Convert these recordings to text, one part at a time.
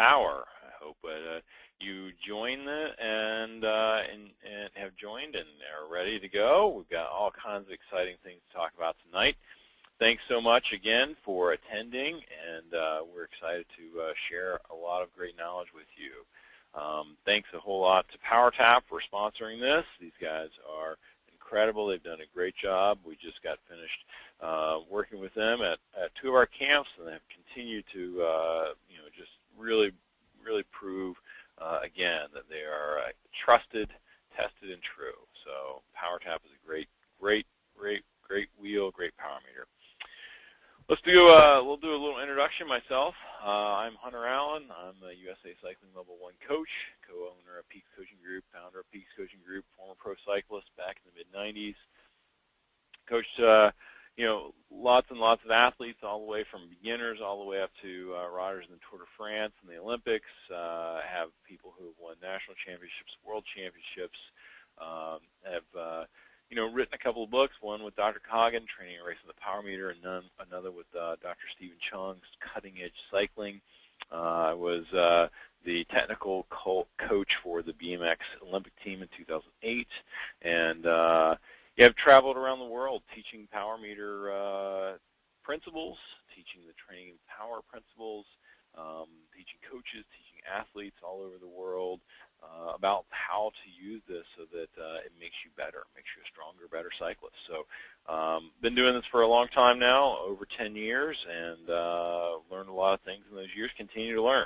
Power. I hope you join and have joined and are ready to go. We've got all kinds of exciting things to talk about tonight. Thanks so much again for attending, and we're excited to share a lot of great knowledge with you. Thanks a whole lot to PowerTap for sponsoring this. These guys are incredible. They've done a great job. We just got finished working with them at 2 of our camps, and they have continued to just really prove again that they are trusted, tested, and true. So PowerTap is a great wheel, great power meter. We'll do a little introduction myself. I'm Hunter Allen. I'm a USA Cycling Level 1 coach, co-owner of Peaks Coaching Group, founder of Peaks Coaching Group, former pro cyclist back in the mid-'90s. Coached lots and lots of athletes, all the way from beginners all the way up to riders in the Tour de France and the Olympics. Have people who have won national championships, world championships. Have written a couple of books, one with Dr. Coggin, Training and Racing the Power Meter, and another with Dr. Stephen Chung's Cutting Edge Cycling. I was the technical coach for the BMX Olympic team in 2008, and I've traveled around the world teaching power meter principles, teaching the training and power principles, teaching coaches, teaching athletes all over the world about how to use this so that it makes you better, makes you a stronger, better cyclist. So been doing this for a long time now, over 10 years, and learned a lot of things in those years, continue to learn.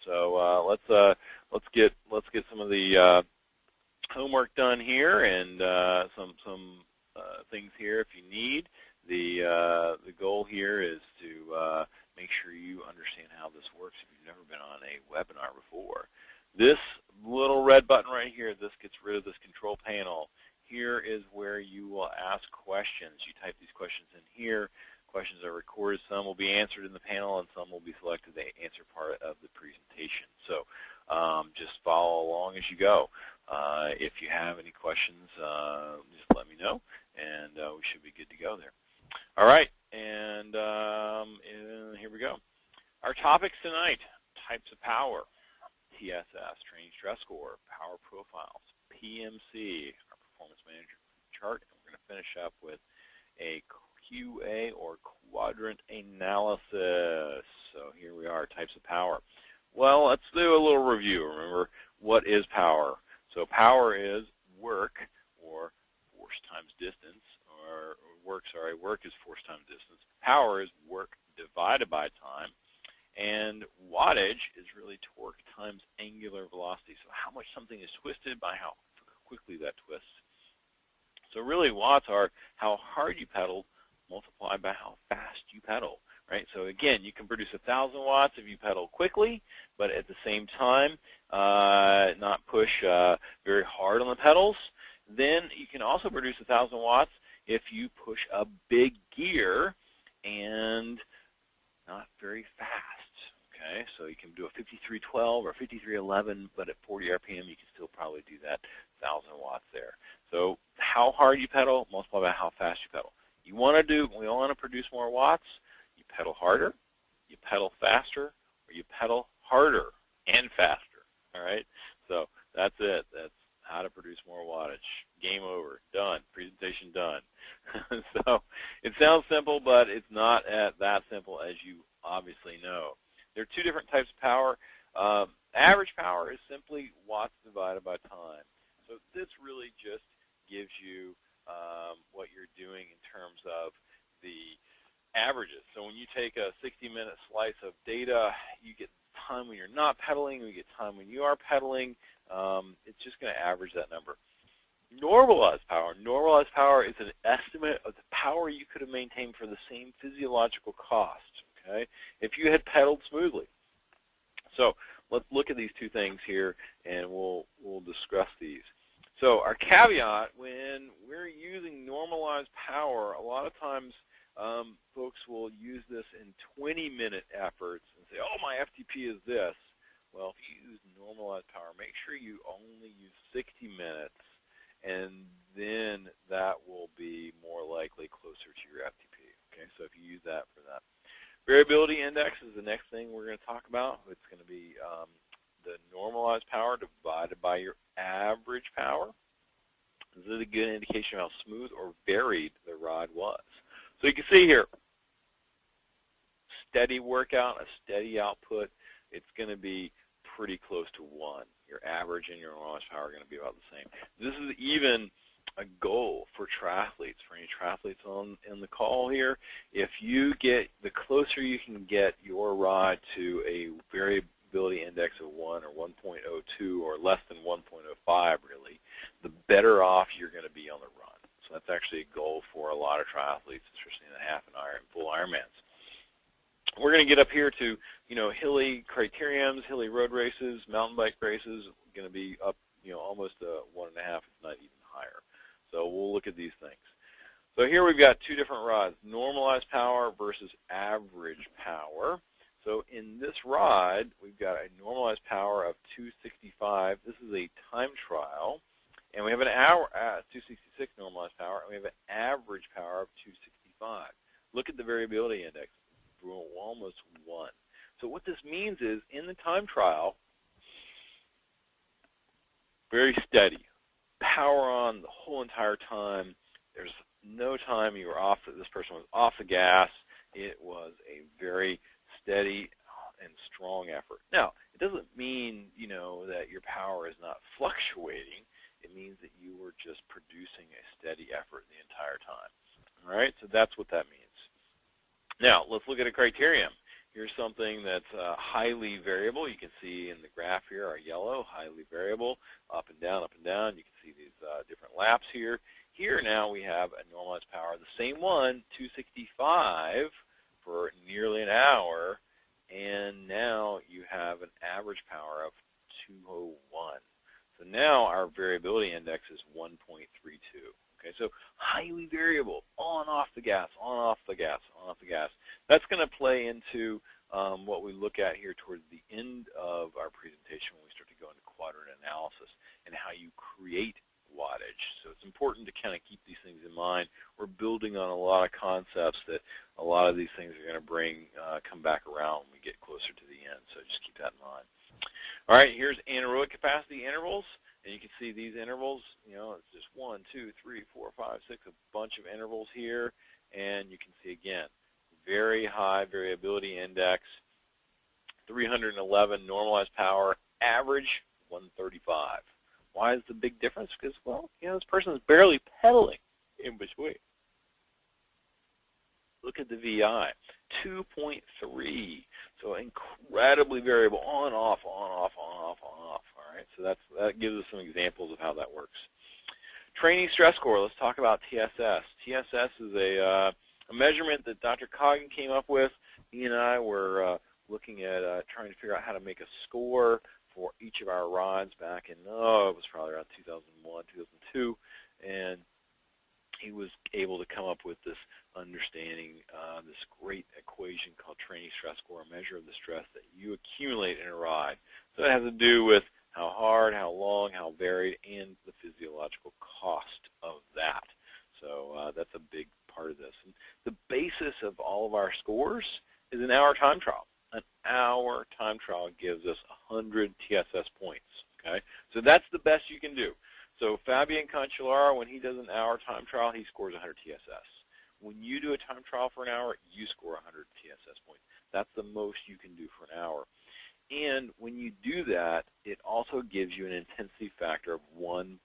So let's get some of the homework done here, and some things here if you need. The goal here is to make sure you understand how this works if you've never been on a webinar before. This little red button right here, this gets rid of this control panel. Here is where you will ask questions. You type these questions in here. Questions are recorded. Some will be answered in the panel, and some will be selected to answer part of the presentation. So just follow along as you go. If you have any questions, just let me know, and we should be good to go there. All right, and here we go. Our topics tonight: types of power, TSS, training stress score, power profiles, PMC, our performance manager chart, and we're going to finish up with a QA or quadrant analysis. So here we are, types of power. Well, let's do a little review. Remember, what is power? So power is work, or force times distance, or work is force times distance. Power is work divided by time, and wattage is really torque times angular velocity. So how much something is twisted by how quickly that twists. So really watts are how hard you pedal multiplied by how fast you pedal, right? So again, you can produce 1,000 watts if you pedal quickly, but at the same time not push very hard on the pedals. Then you can also produce 1,000 watts if you push a big gear and not very fast. Okay, so you can do a 5312 or 5311, but at 40 RPM you can still probably do that 1,000 watts there. So how hard you pedal multiplied by how fast you pedal. We want to produce more watts. You pedal harder, you pedal faster, or you pedal harder and faster. All right, so that's it. That's how to produce more wattage. Game over. Done. Presentation done. So it sounds simple, but it's not that simple, as you obviously know. There are two different types of power. Average power is simply watts divided by time. So this really just gives you what you're doing in terms of the averages. So when you take a 60-minute slice of data, you get time when you're not pedaling, you get time when you are pedaling. It's just going to average that number. Normalized power. Normalized power is an estimate of the power you could have maintained for the same physiological cost, okay, if you had pedaled smoothly. So let's look at these two things here, and we'll discuss these. So our caveat, when we're using normalized power, a lot of times folks will use this in 20-minute efforts and say, oh, my FTP is this. Well, if you use normalized power, make sure you only use 60 minutes, and then that will be more likely closer to your FTP. Okay, so if you use that for that. Variability index is the next thing we're going to talk about. It's going to be the normalized power divided by your average power. This is a good indication of how smooth or varied the rod was. So you can see here, steady workout, a steady output, it's going to be pretty close to 1. Your average and your normalized power are going to be about the same. This is even a goal for triathletes, for any triathletes in the call here. If you get, the closer you can get your rod to a variability index of 1 or 1.02 or less than 1.05 really, the better off you're going to be on the run. So that's actually a goal for a lot of triathletes, especially in the half and iron, full Ironmans. We're going to get up here to, hilly criteriums, hilly road races, mountain bike races, going to be up, almost 1.5, if not even higher. So we'll look at these things. So here we've got two different rods, normalized power versus average power. So in this rod, we've got a normalized power of 265. This is a time trial. And we have an hour at 266 normalized power, and we have an average power of 265. Look at the variability index, almost 1. So what this means is, in the time trial, very steady, power on the whole entire time. There's no time you were off, this person was off the gas. It was a very steady and strong effort. Now, it doesn't mean, that your power is not fluctuating. It means that you were just producing a steady effort the entire time. All right, so that's what that means. Now, let's look at a criterion. Here's something that's highly variable. You can see in the graph here are yellow, highly variable, up and down, up and down. You can see these different laps here. Here now we have a normalized power, the same one, 265 for nearly an hour, and now you have an average power of 201. So now our variability index is 1.32. Okay, so highly variable, on, off the gas, on, off the gas, on, off the gas. That's going to play into what we look at here towards the end of our presentation when we start to go into quadrant analysis and how you create wattage. So it's important to kind of keep these things in mind. We're building on a lot of concepts that a lot of these things are going to come back around when we get closer to the end. So just keep that in mind. All right, here's anaerobic capacity intervals. And you can see these intervals, it's just 1, 2, 3, 4, 5, 6, a bunch of intervals here. And you can see, again, very high variability index, 311 normalized power, average 135. Why is the big difference? Because, well, this person is barely pedaling in between. Look at the VI, 2.3. So incredibly variable, on, off, on, off, on, off, on, off. All right, so that gives us some examples of how that works. Training stress score. Let's talk about TSS. TSS is a measurement that Dr. Coggin came up with. He and I were looking at trying to figure out how to make a score for each of our rods back in, it was probably around 2001, 2002, and he was able to come up with this understanding, this great equation called training stress score, a measure of the stress that you accumulate in a ride. So it has to do with how hard, how long, how varied, and the physiological cost of that. So that's a big part of this. And the basis of all of our scores is an hour time trial. An hour time trial gives us 100 TSS points. Okay, so that's the best you can do. So Fabian Cancellara, when he does an hour time trial, he scores 100 TSS. When you do a time trial for an hour, you score 100 TSS points. That's the most you can do for an hour. And when you do that, it also gives you an intensity factor of 1.0.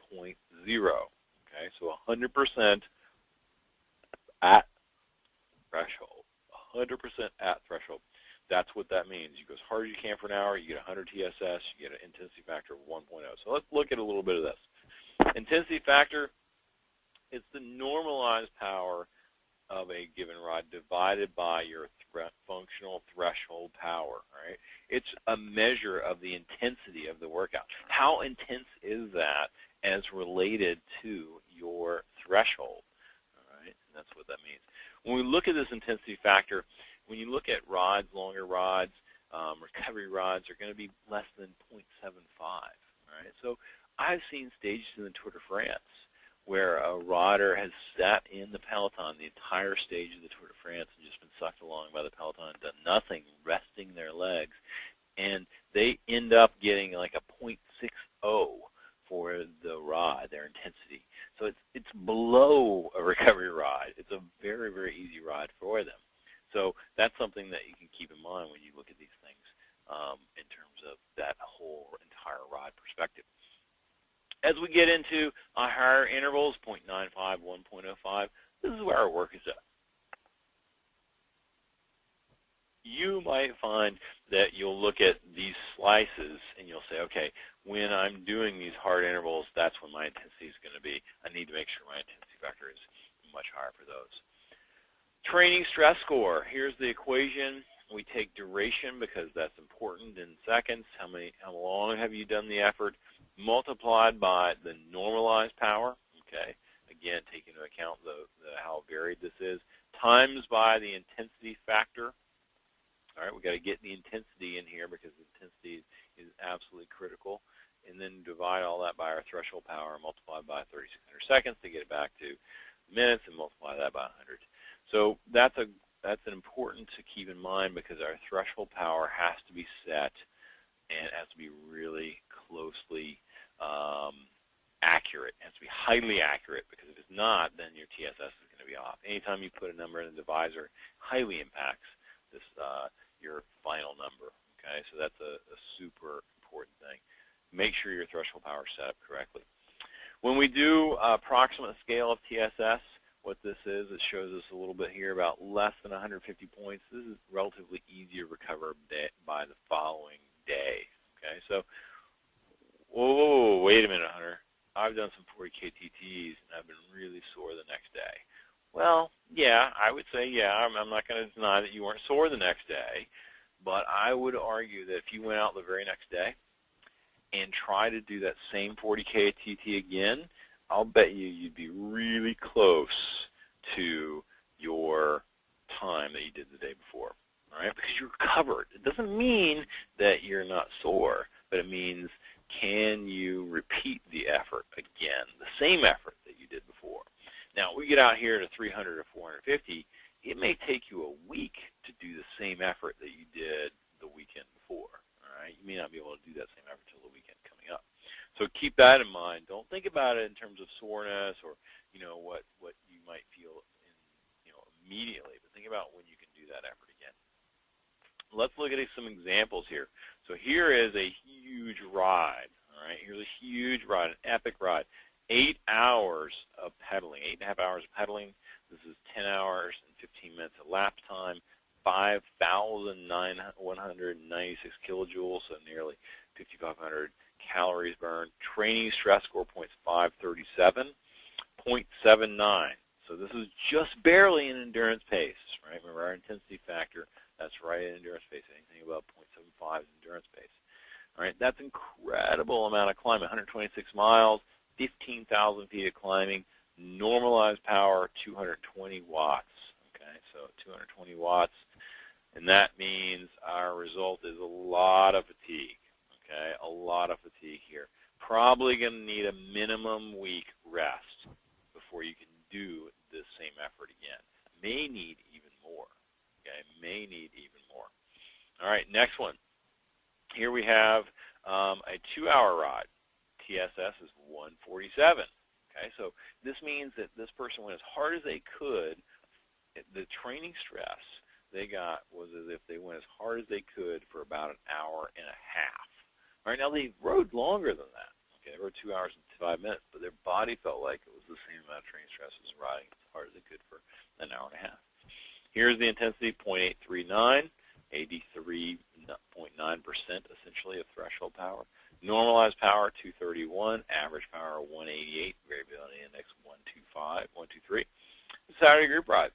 Okay, so 100% at threshold. 100% at threshold. That's what that means. You go as hard as you can for an hour, you get 100 TSS, you get an intensity factor of 1.0. So let's look at a little bit of this. Intensity factor is the normalized power of a given rod divided by your functional threshold power. Right? It's a measure of the intensity of the workout. How intense is that as related to your threshold? All right? And that's what that means. When we look at this intensity factor, when you look at rods, longer rods, recovery rods are going to be less than 0.75. Right? So I've seen stages in the Tour de France where a rider has sat in the peloton the entire stage of the Tour de France and just been sucked along by the peloton, done nothing, resting their legs, and they end up getting like a .60 for the ride, their intensity. So it's below a recovery ride. It's a very, very easy ride for them. So that's something that you can keep in mind when you look at these things in terms of that whole entire ride perspective. As we get into higher intervals, 0.95, 1.05, this is where our work is at. You might find that you'll look at these slices and you'll say, okay, when I'm doing these hard intervals, that's when my intensity is going to be. I need to make sure my intensity factor is much higher for those. Training stress score. Here's the equation. We take duration because that's important in seconds. How long have you done the effort? Multiplied by the normalized power. Okay. Again, taking into account how varied this is. Times by the intensity factor. All right, we've got to get the intensity in here because intensity is absolutely critical. And then divide all that by our threshold power, multiplied by 3,600 seconds to get it back to minutes, and multiply that by 100. So that's important to keep in mind because our threshold power has to be set and it has to be really closely accurate. It has to be highly accurate because if it's not, then your TSS is going to be off. Anytime you put a number in the divisor, highly impacts this your final number. Okay, so that's a super important thing. Make sure your threshold power is set up correctly. When we do approximate scale of TSS, what this is, it shows us a little bit here about less than 150 points. This is relatively easy to recover by the following day. Okay, so, whoa, wait a minute, Hunter. I've done some 40K TTs and I've been really sore the next day. Well, yeah, I would say, yeah, I'm not going to deny that you weren't sore the next day, but I would argue that if you went out the very next day and try to do that same 40K TT again, I'll bet you'd be really close to your time that you did the day before, all right? Because you're recovered. It doesn't mean that you're not sore, but it means can you repeat the effort again, the same effort that you did before. Now, we get out here to 300 or 450, it may take you a week to do the same effort that you did the weekend before, all right? You may not be able to do that same effort until the weekend coming up. So keep that in mind. Don't think about it in terms of soreness or, what you might feel immediately, but think about when you can do that effort again. Let's look at some examples here. So here is a huge ride, all right? Here's a huge ride, an epic ride. 8 hours of pedaling, 8.5 hours of pedaling. This is 10 hours and 15 minutes of lap time, 5,196 kilojoules, so nearly 5,500 calories burned. Training stress score points 537, 0.79. So this is just barely an endurance pace, right? Remember our intensity factor, that's right at endurance pace. Anything above 0.75 is endurance pace. All right, that's incredible amount of climbing, 126 miles, 15,000 feet of climbing, normalized power 220 watts. Okay, so 220 watts, and that means our result is a lot of fatigue. Okay, a lot of fatigue here. Probably going to need a minimum week rest before you can do this same effort again. May need even more. Okay, may need even more. All right, next one. Here we have a 2-hour ride. TSS is 147. Okay, so this means that this person went as hard as they could. The training stress they got was as if they went as hard as they could for about an hour and a half. All right, now they rode longer than that. Okay, they rode 2 hours and 5 minutes, but their body felt like it was the same amount of training stress as riding as hard as they could for an hour and a half. Here's the intensity, 0.839, 83.9% essentially of threshold power. Normalized power, 231. Average power, 188. Variability index, 125, 123. Saturday group ride,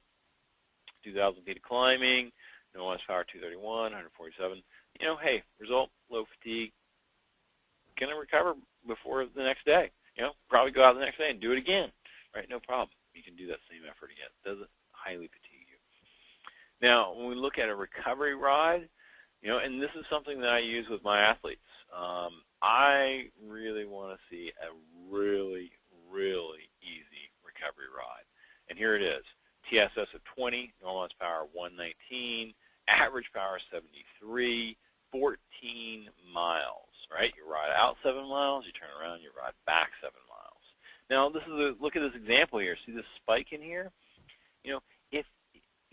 2,000 feet of climbing. Normalized power, 231, 147. Hey, result, low fatigue. Going to recover before the next day. Probably go out the next day and do it again. Right? No problem. You can do that same effort again. It doesn't highly fatigue you. Now, when we look at a recovery ride, and this is something that I use with my athletes. I really want to see a really, really easy recovery rod. And here it is. TSS of 20, normalized power 119, average power 73, 14 miles, right? You ride out 7 miles, you turn around, you ride back 7 miles. Now, this is look at this example here. See this spike in here?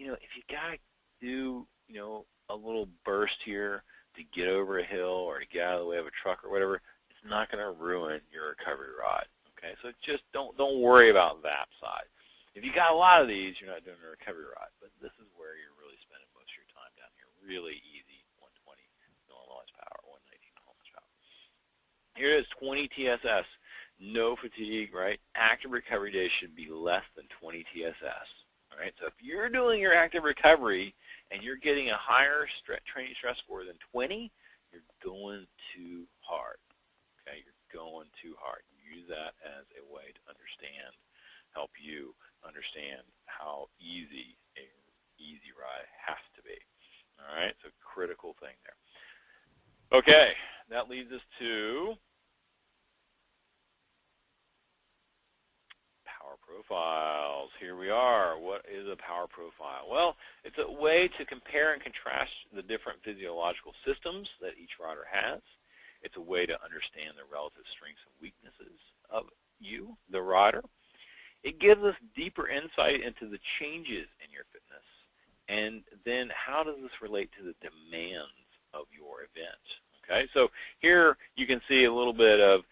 If you gotta do, a little burst here to get over a hill or to get out of the way of a truck or whatever, it's not going to ruin your recovery rod. Okay, so just don't worry about that side. If you got a lot of these, you're not doing a recovery rod, but this is where you're really spending most of your time down here. Really easy, 120 normalized power, 119 normalized power. Here it is, 20 TSS, no fatigue, right? Active recovery days should be less than 20 TSS. All right, so if you're doing your active recovery and you're getting a higher training stress score than 20, you're going too hard. Okay, you're going too hard. Use that as a way to help you understand how easy a easy ride has to be. All right, so critical thing there. Okay, that leads us to power profiles. Here we are. What is a power profile? Well, it's a way to compare and contrast the different physiological systems that each rider has. It's a way to understand the relative strengths and weaknesses of you, the rider. It gives us deeper insight into the changes in your fitness, and then how does this relate to the demands of your event? Okay, so here you can see a little bit of,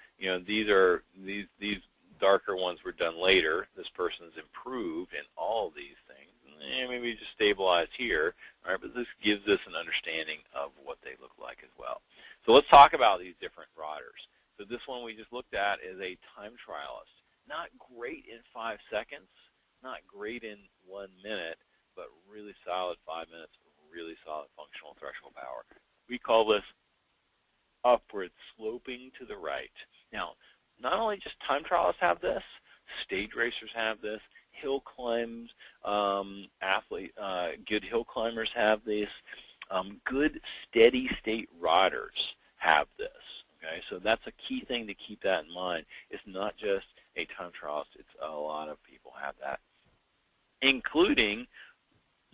these darker ones were done later. This person's improved in all of these things. And maybe just stabilized here, all right, but this gives us an understanding of what they look like as well. So let's talk about these different riders. So this one we just looked at is a time trialist. Not great in 5 seconds, not great in 1 minute, but really solid 5 minutes, really solid functional threshold power. We call this upward sloping to the right. Now, not only just time trialists have this, stage racers have this, hill climbs, good hill climbers have this, good steady state riders have this. Okay, so that's a key thing to keep that in mind. It's not just a time trialist, it's a lot of people have that, including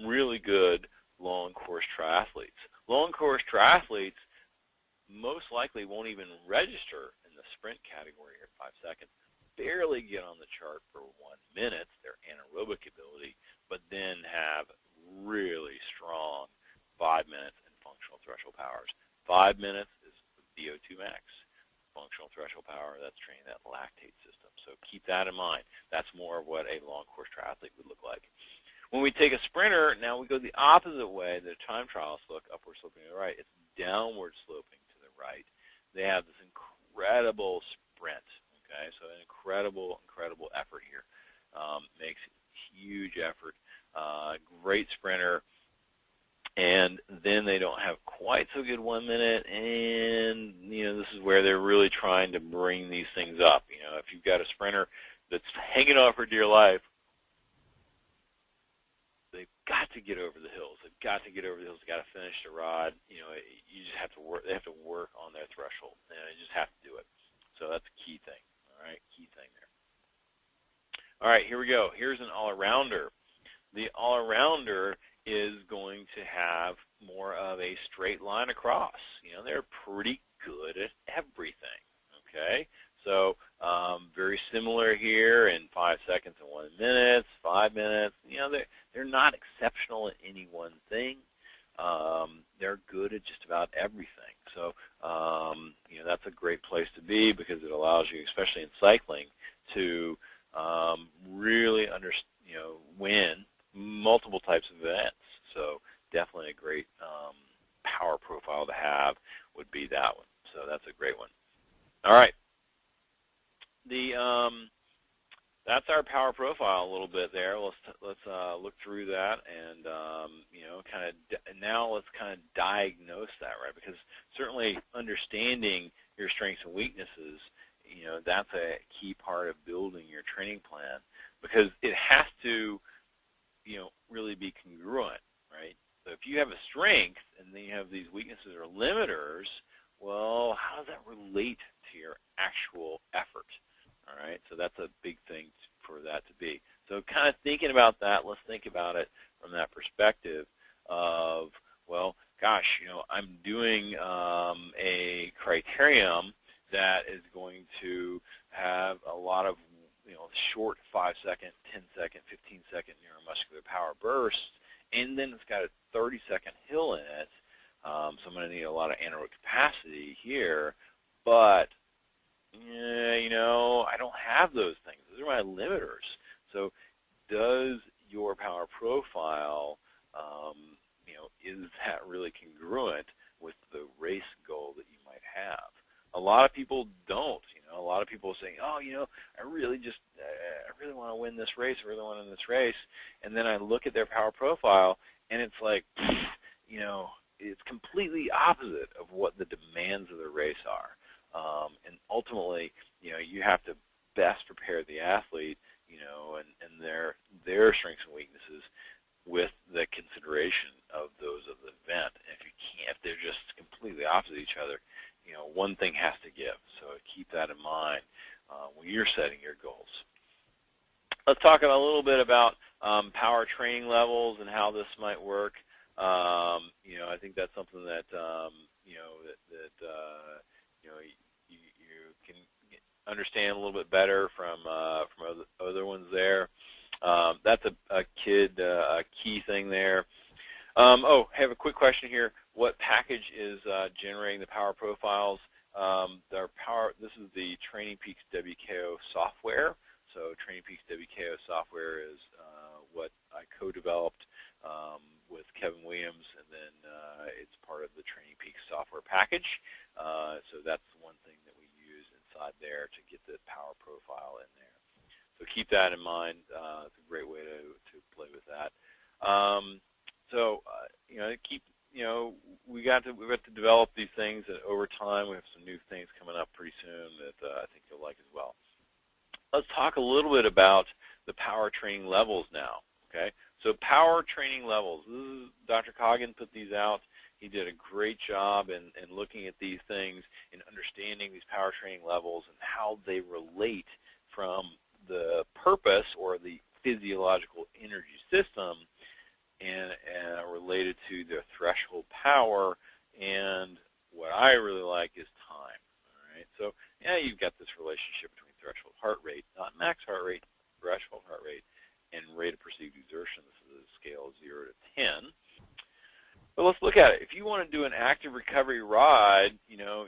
really good long course triathletes. Long course triathletes most likely won't even register in the sprint category here, 5 seconds, barely get on the chart for 1 minute, their anaerobic ability, but then have really strong 5 minutes in functional threshold powers. 5 minutes is VO2 max. Functional threshold power, that's training that lactate system. So keep that in mind. That's more of what a long course triathlete would look like. When we take a sprinter, now we go the opposite way. The time trialists look upward sloping to the right. It's downward sloping to the right. They have this incredible sprint. Okay, so an incredible effort here. Makes huge effort. Great sprinter. And then they don't have quite so good 1 minute, and this is where they're really trying to bring these things up. If you've got a sprinter that's hanging on for dear life, they've got to get over the hills. They've got to get over the hills. They've got to finish the rod. You just have to work. They have to work on their threshold, and they just have to do it. So that's a key thing. All right, key thing there. All right, here we go. Here's an all-arounder. The all-arounder is going to have more of a straight line across. They're pretty good at everything, okay? So very similar here in 5 seconds and 1 minute, 5 minutes. They're not exceptional at any one thing. They're good at just about everything. So, that's a great place to be because it allows you, especially in cycling, to really win multiple types of events. So definitely a great power profile to have would be that one. So that's a great one. All right. That's our power profile a little bit there. Let's look through that and now let's kind of diagnose that, right? Because certainly understanding your strengths and weaknesses, that's a key part of building your training plan because it has to really be congruent, right? So if you have a strength and then you have these weaknesses or limiters, well, how does that relate to your actual effort? All right, so that's a big thing for that to be. So kind of thinking about that, let's think about it from that perspective of, well, gosh, I'm doing a criterium that is going to have a lot of short 5-second, 10-second, 15-second neuromuscular power bursts, and then it's got a 30-second hill in it. So I'm going to need a lot of anaerobic capacity here, but I don't have those things. Those are my limiters. So does your power profile, is that really congruent with the race goal that you might have? A lot of people don't. A lot of people are saying, oh, I really want to win this race. I really want to win this race. And then I look at their power profile, and it's like, it's completely opposite of what the demands of the race are. And ultimately, you have to best prepare the athlete, and their strengths and weaknesses with the consideration of those of the event. If they're just completely opposite each other, one thing has to give. So keep that in mind when you're setting your goals. Let's talk a little bit about power training levels and how this might work. I think that's something that you can understand a little bit better from other ones there. That's a key thing there. I have a quick question here. What package is generating the power profiles? This is the Training Peaks WKO software. So Training Peaks WKO software is what I co-developed with Kevin Williams, and then it's part of the Training Peaks software package. So that's one thing that we use inside there to get the power profile in there. So keep that in mind. It's a great way to play with that. We got to develop these things, and over time we have some new things coming up pretty soon that I think you'll like as well. Let's talk a little bit about the power training levels now. Okay, so power training levels. Dr. Coggin put these out. He did a great job in looking at these things and understanding these power training levels and how they relate from the purpose or the physiological energy system and related to their threshold power, and what I really like is time. All right, so you've got this relationship between threshold heart rate, not max heart rate, threshold heart rate, and rate of perceived exertion. This is a scale of 0 to 10. But let's look at it. If you want to do an active recovery ride,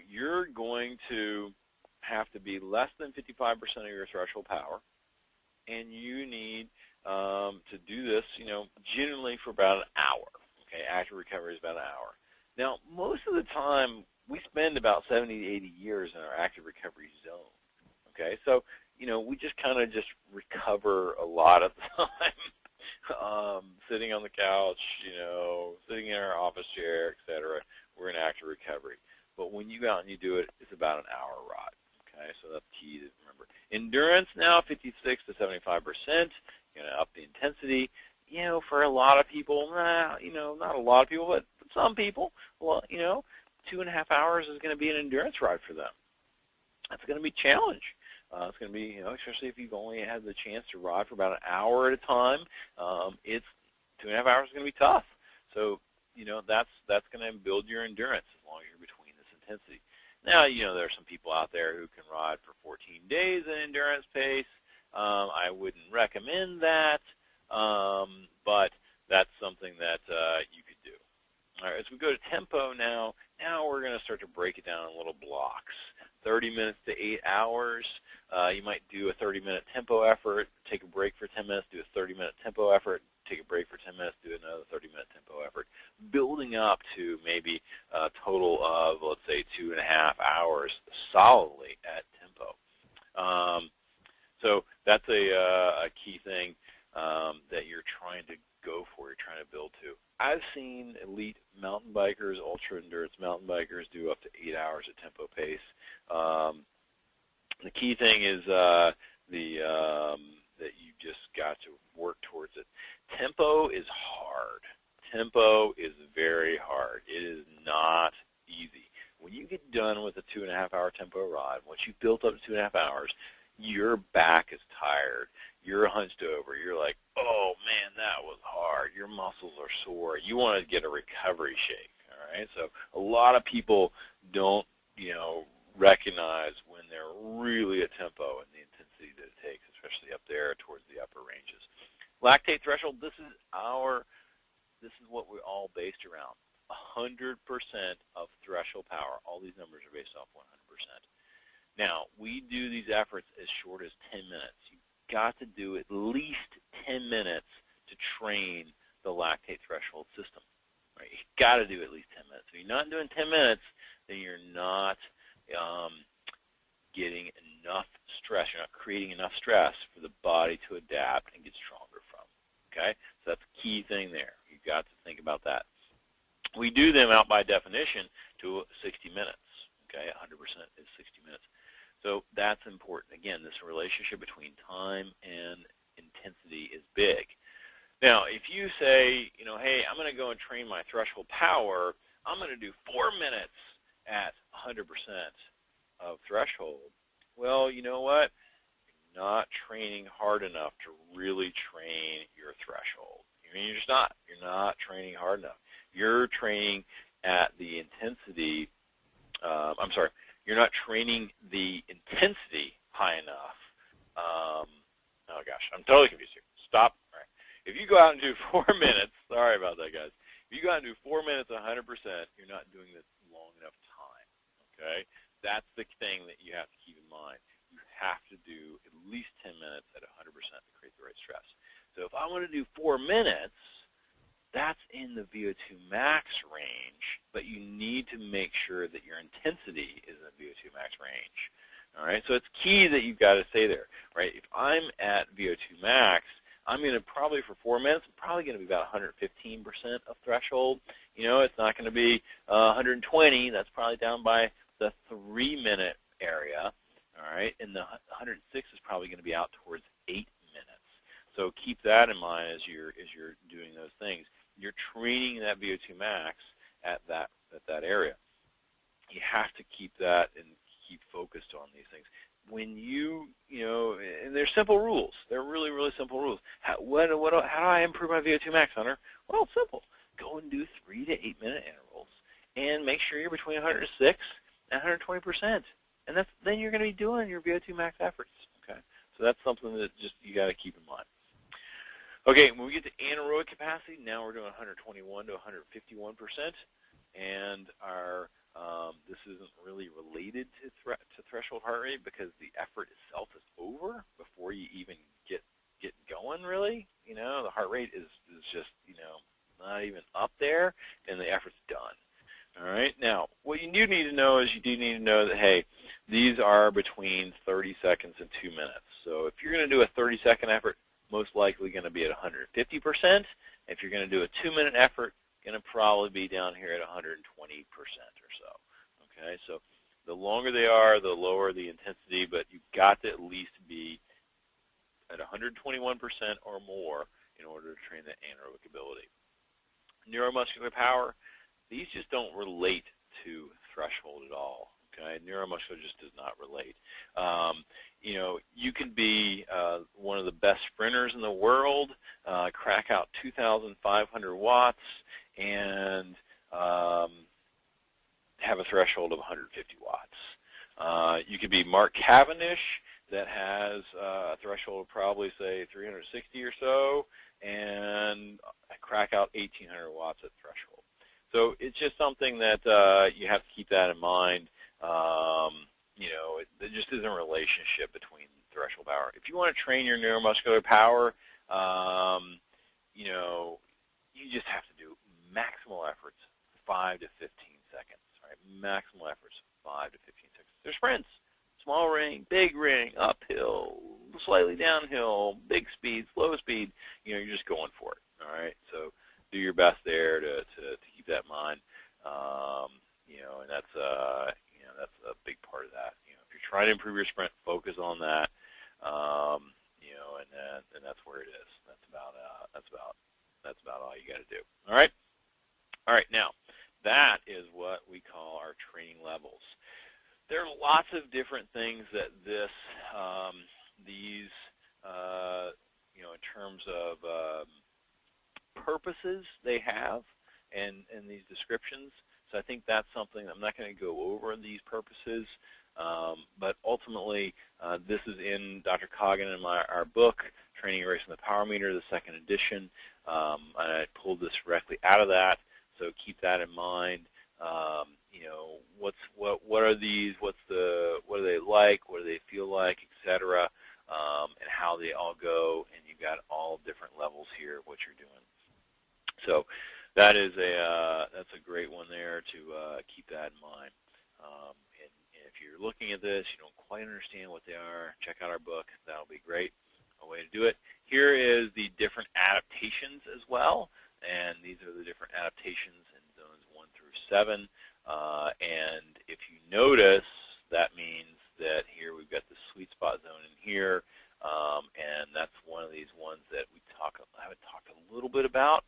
you're going to have to be less than 55% of your threshold power, and you need to do this, generally for about an hour. Okay, active recovery is about an hour. Now, most of the time, we spend about 70 to 80 years in our active recovery zone. Okay, so we just kind of recover a lot of the time, sitting on the couch, sitting in our office chair, etc. We're in active recovery. But when you go out and you do it, it's about an hour ride. Okay, so that's key to remember. Endurance now, 56 to 75%. Up the intensity. For a lot of people, not a lot of people, but some people, well, 2.5 hours is going to be an endurance ride for them. That's going to be a challenge. It's going to be, especially if you've only had the chance to ride for about an hour at a time. It's 2.5 hours is going to be tough. So, that's going to build your endurance as long as you're between this intensity. Now, there are some people out there who can ride for 14 days at endurance pace. I wouldn't recommend that, but that's something that you could do. All right, as we go to tempo now we're going to start to break it down in little blocks. 30 minutes to 8 hours. You might do a 30-minute tempo effort, take a break for 10 minutes, do a 30-minute tempo effort, take a break for 10 minutes, do another 30-minute tempo effort, building up to maybe a total of, let's say, 2.5 hours solidly at tempo. So that's a key thing that you're trying to go for, you're trying to build to. I've seen elite mountain bikers, ultra-endurance mountain bikers do up to 8 hours at tempo pace. The key thing is that you just got to work towards it. Tempo is hard. Tempo is very hard. It is not easy. When you get done with a 2.5 hour tempo ride, once you've built up to 2.5 hours, your back is tired, you're hunched over, you're like, oh man, that was hard, your muscles are sore, you want to get a recovery shake, all right? So a lot of people don't, recognize when they're really at tempo and the intensity that it takes, especially up there towards the upper ranges. Lactate threshold, this is what we're all based around. 100% of threshold power. All these numbers are based off 100%. Now, we do these efforts as short as 10 minutes. You've got to do at least 10 minutes to train the lactate threshold system. Right? You've got to do at least 10 minutes. If you're not doing 10 minutes, then you're not getting enough stress. You're not creating enough stress for the body to adapt and get stronger from. Okay? So that's a key thing there. You've got to think about that. We do them out by definition to 60 minutes. Okay? 100% is 60 minutes. So that's important. Again, this relationship between time and intensity is big. Now, if you say, hey, I'm going to go and train my threshold power, I'm going to do 4 minutes at 100% of threshold, well, you know what? You're not training hard enough to really train your threshold. You're just not. You're not training hard enough. You're training at the intensity, you're not training the intensity high enough. Oh gosh, I'm totally confused here. Stop. All right. If you go out and do 4 minutes, sorry about that, guys. If you go out and do 4 minutes 100%, you're not doing this long enough time. Okay? That's the thing that you have to keep in mind. You have to do at least 10 minutes at 100% to create the right stress. So if I want to do 4 minutes, that's in the VO2 max range, but you need to make sure that your intensity is in the VO2 max range. All right, so it's key that you've got to stay there, right? If I'm at VO2 max, I'm going to probably for 4 minutes, I'm probably going to be about 115% of threshold. It's not going to be 120. That's probably down by the 3-minute area. All right, and the 106 is probably going to be out towards 8 minutes. So keep that in mind as you're doing those things. You're training that VO2 max at that area. You have to keep that and keep focused on these things. When and they're simple rules. They're really, really simple rules. How do I improve my VO2 max, Hunter? Well, it's simple. Go and do 3 to 8 minute intervals, and make sure you're between 106 and 120%. And then you're going to be doing your VO2 max efforts. Okay, so that's something that just you got to keep in mind. Okay, when we get to anaerobic capacity, now we're doing 121 to 151%, and our this isn't really related to threshold heart rate because the effort itself is over before you even get going. Really, the heart rate is just not even up there, and the effort's done. All right. Now, what you do need to know is you do need to know that hey, these are between 30 seconds and 2 minutes. So if you're going to do a 30-second effort, most likely going to be at 150%. If you're going to do a 2-minute effort, going to probably be down here at 120% or so. Okay, so the longer they are, the lower the intensity, but you've got to at least be at 121% or more in order to train that anaerobic ability. Neuromuscular power, these just don't relate to threshold at all. Okay, neuromuscular just does not relate. You can be one of the best sprinters in the world, crack out 2,500 watts, and have a threshold of 150 watts. You could be Mark Cavendish, that has a threshold of probably, say, 360 or so, and crack out 1,800 watts at threshold. So it's just something that you have to keep that in mind. There just isn't a relationship between threshold power. If you want to train your neuromuscular power, you just have to do maximal efforts, 5 to 15 seconds. Right? Maximal efforts, 5 to 15 seconds. They're sprints. Small ring, big ring, uphill, slightly downhill, big speed, slow speed. You're just going for it. All right. So do your best there to keep that in mind. And that's a big part of that. If you're trying to improve your sprint, focus on that. And that's where it is. That's about all you got to do. All right. All right. Now, that is what we call our training levels. there are lots of different things that these, in terms of purposes they have and these descriptions. So I think that's something, I'm not going to go over these purposes, but ultimately this is in Dr. Coggin and our book, Training Erasing the Power Meter, the second edition. And I pulled this directly out of that, so keep that in mind. What are these? What do they like? What do they feel like, etc. And how they all go. And you've got all different levels here of what you're doing. So that is that's a great one there to keep that in mind. And if you're looking at this, you don't quite understand what they are, check out our book. That'll be great. A way to do it. Here is the different adaptations as well, and these are the different adaptations in zones 1 through 7. And if you notice, that means that here we've got the sweet spot zone in here, and that's one of these ones that I haven't talked a little bit about.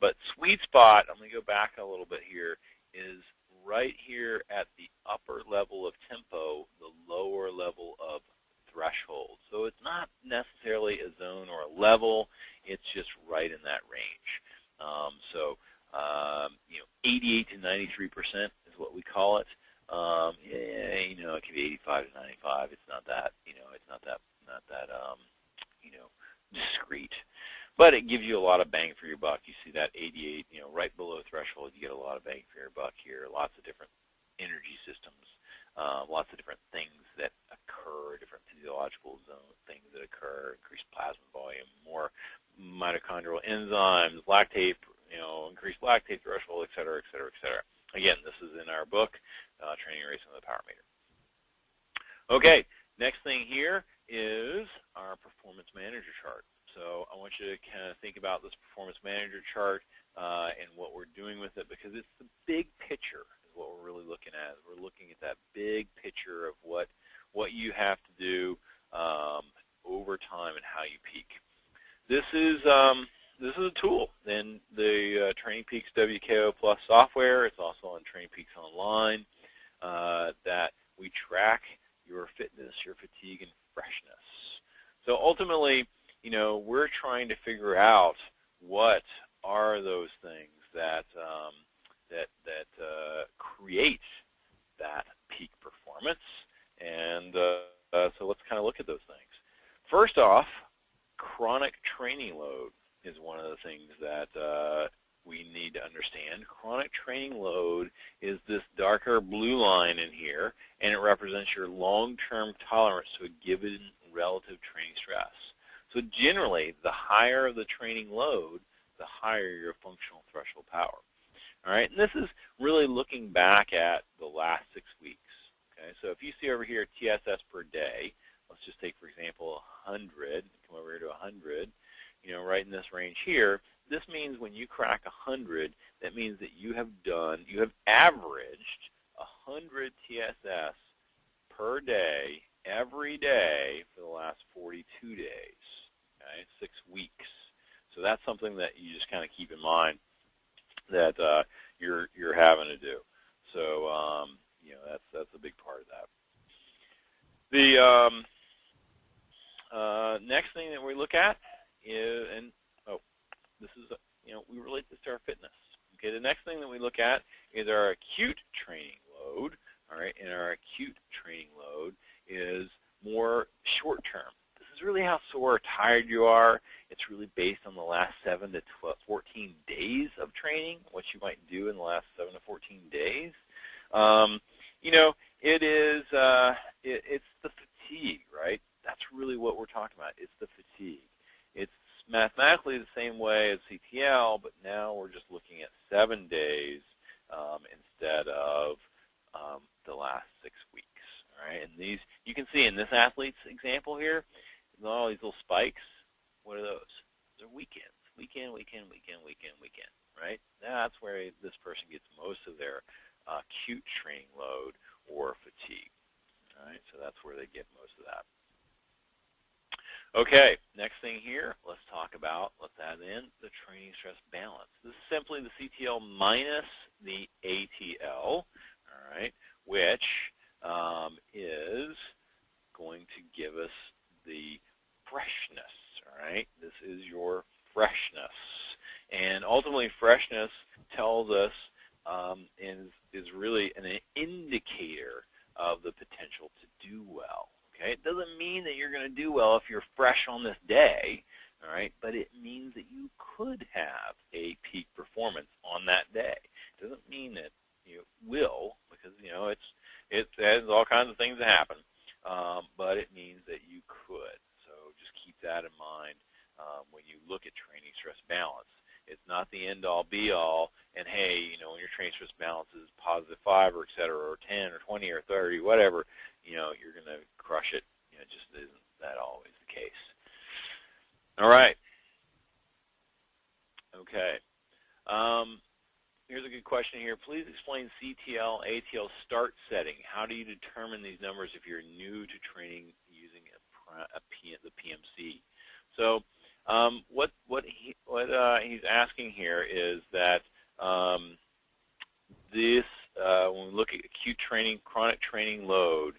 But sweet spot, I'm going to go back a little bit here, is right here at the upper level of tempo, the lower level of threshold. So it's not necessarily a zone or a level, it's just right in that range. 88 to 93% is what we call it. It can be 85 to 95. It's not that, it's not that discrete. But it gives you a lot of bang for your buck. You see that 88, right below threshold, you get a lot of bang for your buck here. Lots of different energy systems, lots of different things that occur, different physiological zone things that occur, increased plasma volume, more mitochondrial enzymes, lactate, increased lactate threshold, et cetera, et cetera, et cetera. Again, this is in our book, Training Erasing the Power Meter. Okay, next thing here is our performance manager chart. So I want you to kind of think about this performance manager chart and what we're doing with it, because it's the big picture is what we're really looking at. We're looking at that big picture of what you have to do over time and how you peak. This is a tool in the Training Peaks WKO Plus software. It's also on Training Peaks Online that we track your fitness, your fatigue, and freshness. So ultimately, we're trying to figure out what are those things that create that peak performance, and so let's kind of look at those things. First off, chronic training load is one of the things that we need to understand. Chronic training load is this darker blue line in here, and it represents your long-term tolerance to a given relative training stress. So generally, the higher the training load, the higher your functional threshold power. All right, and this is really looking back at the last 6 weeks. Okay, so if you see over here TSS per day, let's just take, for example, 100, come over here to 100, right in this range here, this means when you crack 100, that means that you have averaged 100 TSS per day, every day for the last 42 days, okay, 6 weeks. So that's something that you just kind of keep in mind that you're having to do. So that's a big part of that. The next thing that we look at is, this is we relate this to our fitness. Okay, the next thing that we look at is our acute training load. All right, and our acute training load is more short-term. This is really how sore or tired you are. It's really based on the last 7 to 14 days of training, what you might do in the last 7 to 14 days. It is it's the fatigue, right? That's really what we're talking about. It's the fatigue. It's mathematically the same way as CTL, but now we're just looking at 7 days instead of the last 6 weeks. All right, and these you can see in this athlete's example here, all these little spikes. What are those? They're weekends. Weekend, right? That's where this person gets most of their acute training load or fatigue. All right, so that's where they get most of that. Okay, next thing here, let's add in the training stress balance. This is simply the CTL minus the ATL, all right, which is going to give us the freshness, all right? This is your freshness. And ultimately, freshness tells us, is really an indicator of the potential to do well, okay? It doesn't mean that you're going to do well if you're fresh on this day, all right? But it means that you could have a peak performance on that day. It doesn't mean that you will, because, you know, it has all kinds of things that happen, but it means that you could. So just keep that in mind when you look at training stress balance. It's not the end-all, be-all, and hey, you know, when your training stress balance is +5 or et cetera, or 10 or 20 or 30, whatever, you know, you're going to crush it. You know, it just isn't that always the case. All right. Okay. Here's a good question here. Please explain CTL, ATL start setting. How do you determine these numbers if you're new to training using the PMC? So what he's asking here is that when we look at acute training, chronic training load,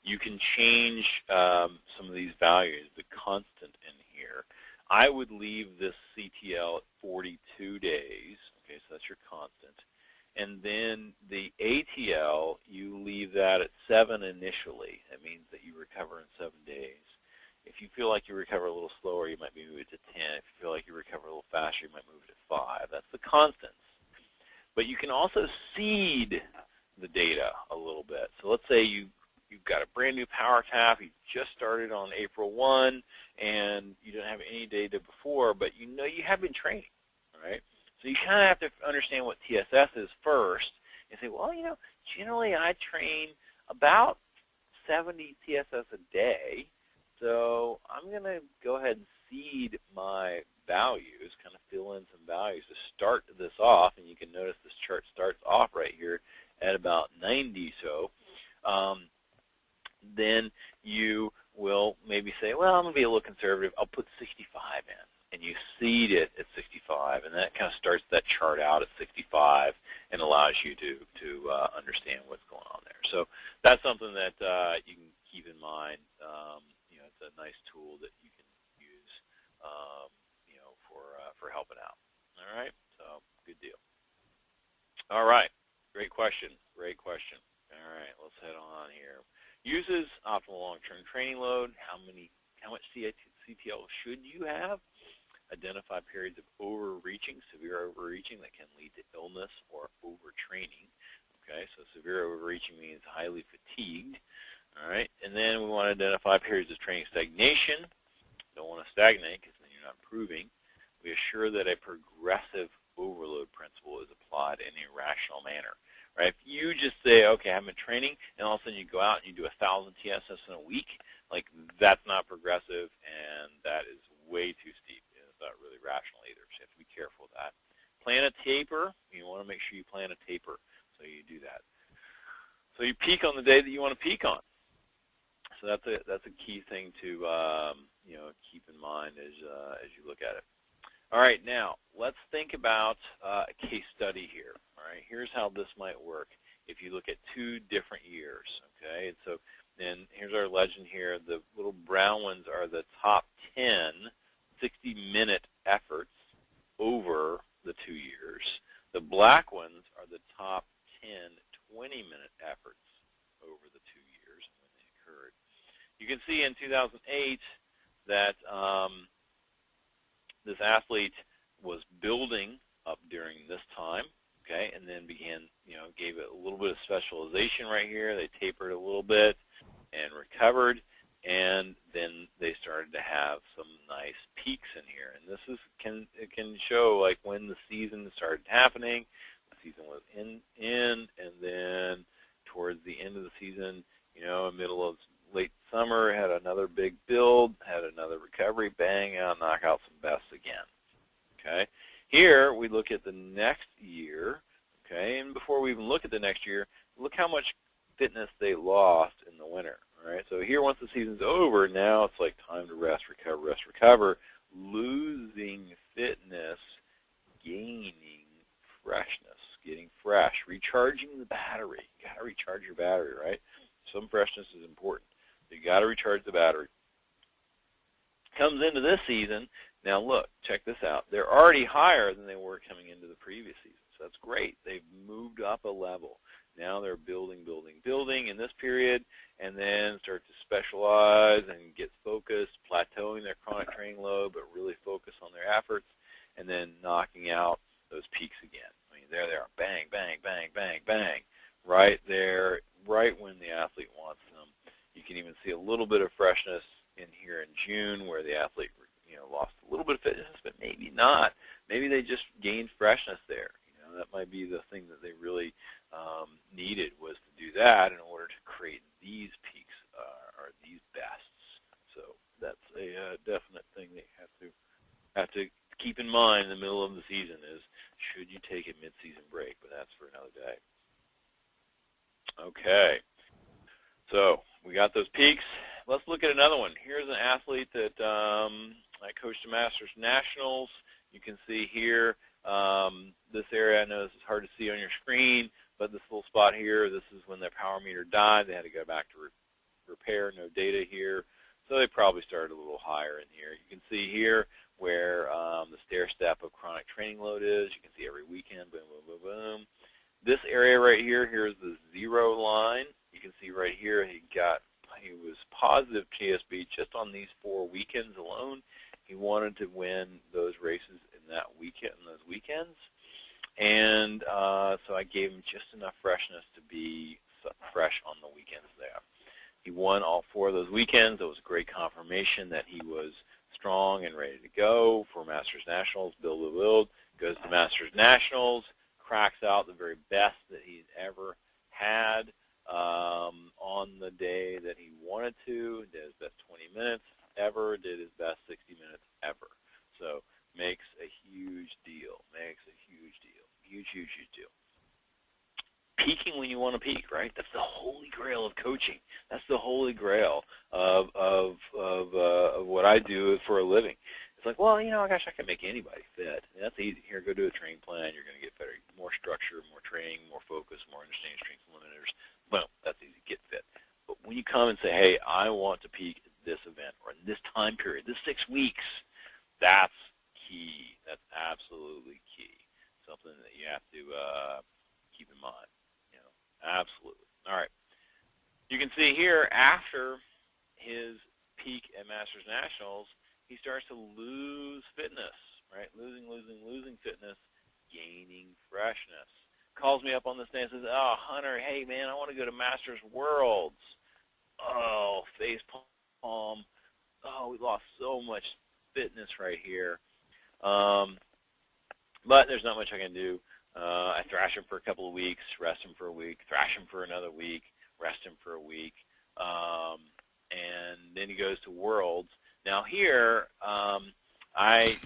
you can change some of these values, the constant in here. I would leave this CTL at 42 days. Okay, so that's your constant. And then the ATL, you leave that at 7 initially. That means that you recover in 7 days. If you feel like you recover a little slower, you might move it to 10. If you feel like you recover a little faster, you might move it to 5. That's the constants. But you can also seed the data a little bit. So let's say you've got a brand new power tap, you just started on April 1, and you don't have any data before, but you know you have been training, all right? So you kind of have to understand what TSS is first and say, well, you know, generally I train about 70 TSS a day, so I'm going to go ahead and seed my values, kind of fill in some values to start this off, and you can notice this chart starts off right here at about 90 so. Then you will maybe say, well, I'm going to be a little conservative. I'll put 65 in. And you seed it at 65, and that kind of starts that chart out at 65 and allows you to understand what's going on there. So that's something that you can keep in mind. You know, it's a nice tool that you can use, you know, for helping out. All right, so good deal. All right, great question. Great question. All right, let's head on here. Uses optimal long-term training load. How much CTL should you have? Identify periods of overreaching, severe overreaching that can lead to illness or overtraining. Okay, so severe overreaching means highly fatigued. All right, and then we want to identify periods of training stagnation. Don't want to stagnate because then you're not improving. We assure that a progressive overload principle is applied in a rational manner. Right? If you just say, okay, I've been training, and all of a sudden you go out and you do 1,000 TSS in a week, like that's not progressive, and that is way too steep. It's not really rational either, so you have to be careful with that. Plan a taper. You want to make sure you plan a taper, so you do that. So you peak on the day that you want to peak on. So that's a key thing to you know, keep in mind as you look at it. All right, now let's think about a case study here. All right, here's how this might work if you look at 2 different years. Okay, and so then here's our legend here. The little brown ones are the top 10 60-minute efforts over the 2 years. The black ones are the top 10 20-minute efforts over the 2 years when they occurred. You can see in 2008 that this athlete was building up during this time, okay, and then began, you know, gave it a little bit of specialization right here. They tapered a little bit and recovered, and then they started to have some nice peaks in here. And this is it can show like when the season started happening. The season was in, and then towards the end of the season, you know, middle of late summer, had another big build, had another recovery, bang out, knock out some bests again. Okay, here we look at the next year. Okay, and before we even look at the next year, look how much fitness they lost in the winter. All right, so here once the season's over, now it's like time to rest, recover, losing fitness, gaining freshness, getting fresh, recharging the battery. You got to recharge your battery, right? Some freshness is important. So you got to recharge the battery. Comes into this season. Now look, check this out. They're already higher than they were coming into the previous season. So that's great. They've moved up a level. Now they're building in this period, and then start to specialize and get focused, plateauing their chronic training load, but really focus on their efforts, and then knocking out those peaks again. I mean, there they are, bang, bang, bang, bang, bang, right there, right when the athlete wants them. You can even see a little bit of freshness in here in June, where the athlete, lost a little bit of fitness, but maybe not. Maybe they just gained freshness there. That might be the thing that they really needed, was to do that in order to create these peaks or these bests. So that's a definite thing that you have to keep in mind in the middle of the season is, should you take a mid-season break? But that's for another day. Okay, so we got those peaks. Let's look at another one. Here's an athlete that I coached at Masters Nationals. You can see here, this area, I know this is hard to see on your screen, but this little spot here, this is when their power meter died. They had to go back to repair, no data here. So they probably started a little higher in here. You can see here where the stair step of chronic training load is. You can see every weekend, boom, boom, boom, boom. This area right here, here's the 0 line. You can see right here he was positive TSB just on these 4 weekends alone. He wanted to win those races in that weekend, in those weekends. And so I gave him just enough freshness to be fresh on the weekends there. He won all 4 of those weekends. It was a great confirmation that he was strong and ready to go for Masters Nationals. Build, goes to Masters Nationals, cracks out the very best that he's ever had on the day that he wanted to. Did his best 20 minutes ever, did his best 60 minutes ever. So makes a huge deal, huge deal. Peaking when you want to peak, right? That's the holy grail of coaching. That's the holy grail of what I do for a living. It's like, well, gosh, I can make anybody fit. That's easy. Here, go do a training plan. You're going to get better, more structure, more training, more focus, more understanding strengths and limiters. Well, that's easy. Get fit. But when you come and say, hey, I want to peak at this event or in this time period, this 6 weeks, that's key. That's absolutely key. Something that you have to keep in mind. Absolutely. All right. You can see here after his peak at Masters Nationals, he starts to lose fitness, right? Losing fitness, gaining freshness. Calls me up on this day and says, oh, Hunter, hey, man, I want to go to Masters Worlds. Oh, face palm. Oh, we lost so much fitness right here. But there's not much I can do. I thrash him for a couple of weeks, rest him for a week, thrash him for another week, rest him for a week, and then he goes to Worlds. Now here, I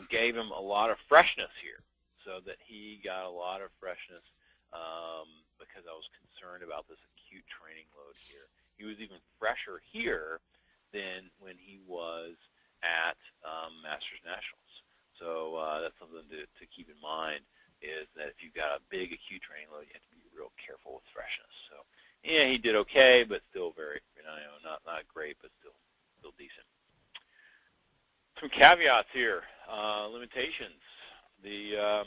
gave him a lot of freshness here, so that he got a lot of freshness because I was concerned about this acute training load here. He was even fresher here than when he was at Masters Nationals. So that's something to keep in mind, is that if you've got a big acute training load, you have to be real careful with freshness. So yeah, he did okay, but still very, not great, but still decent. Some caveats here, limitations. The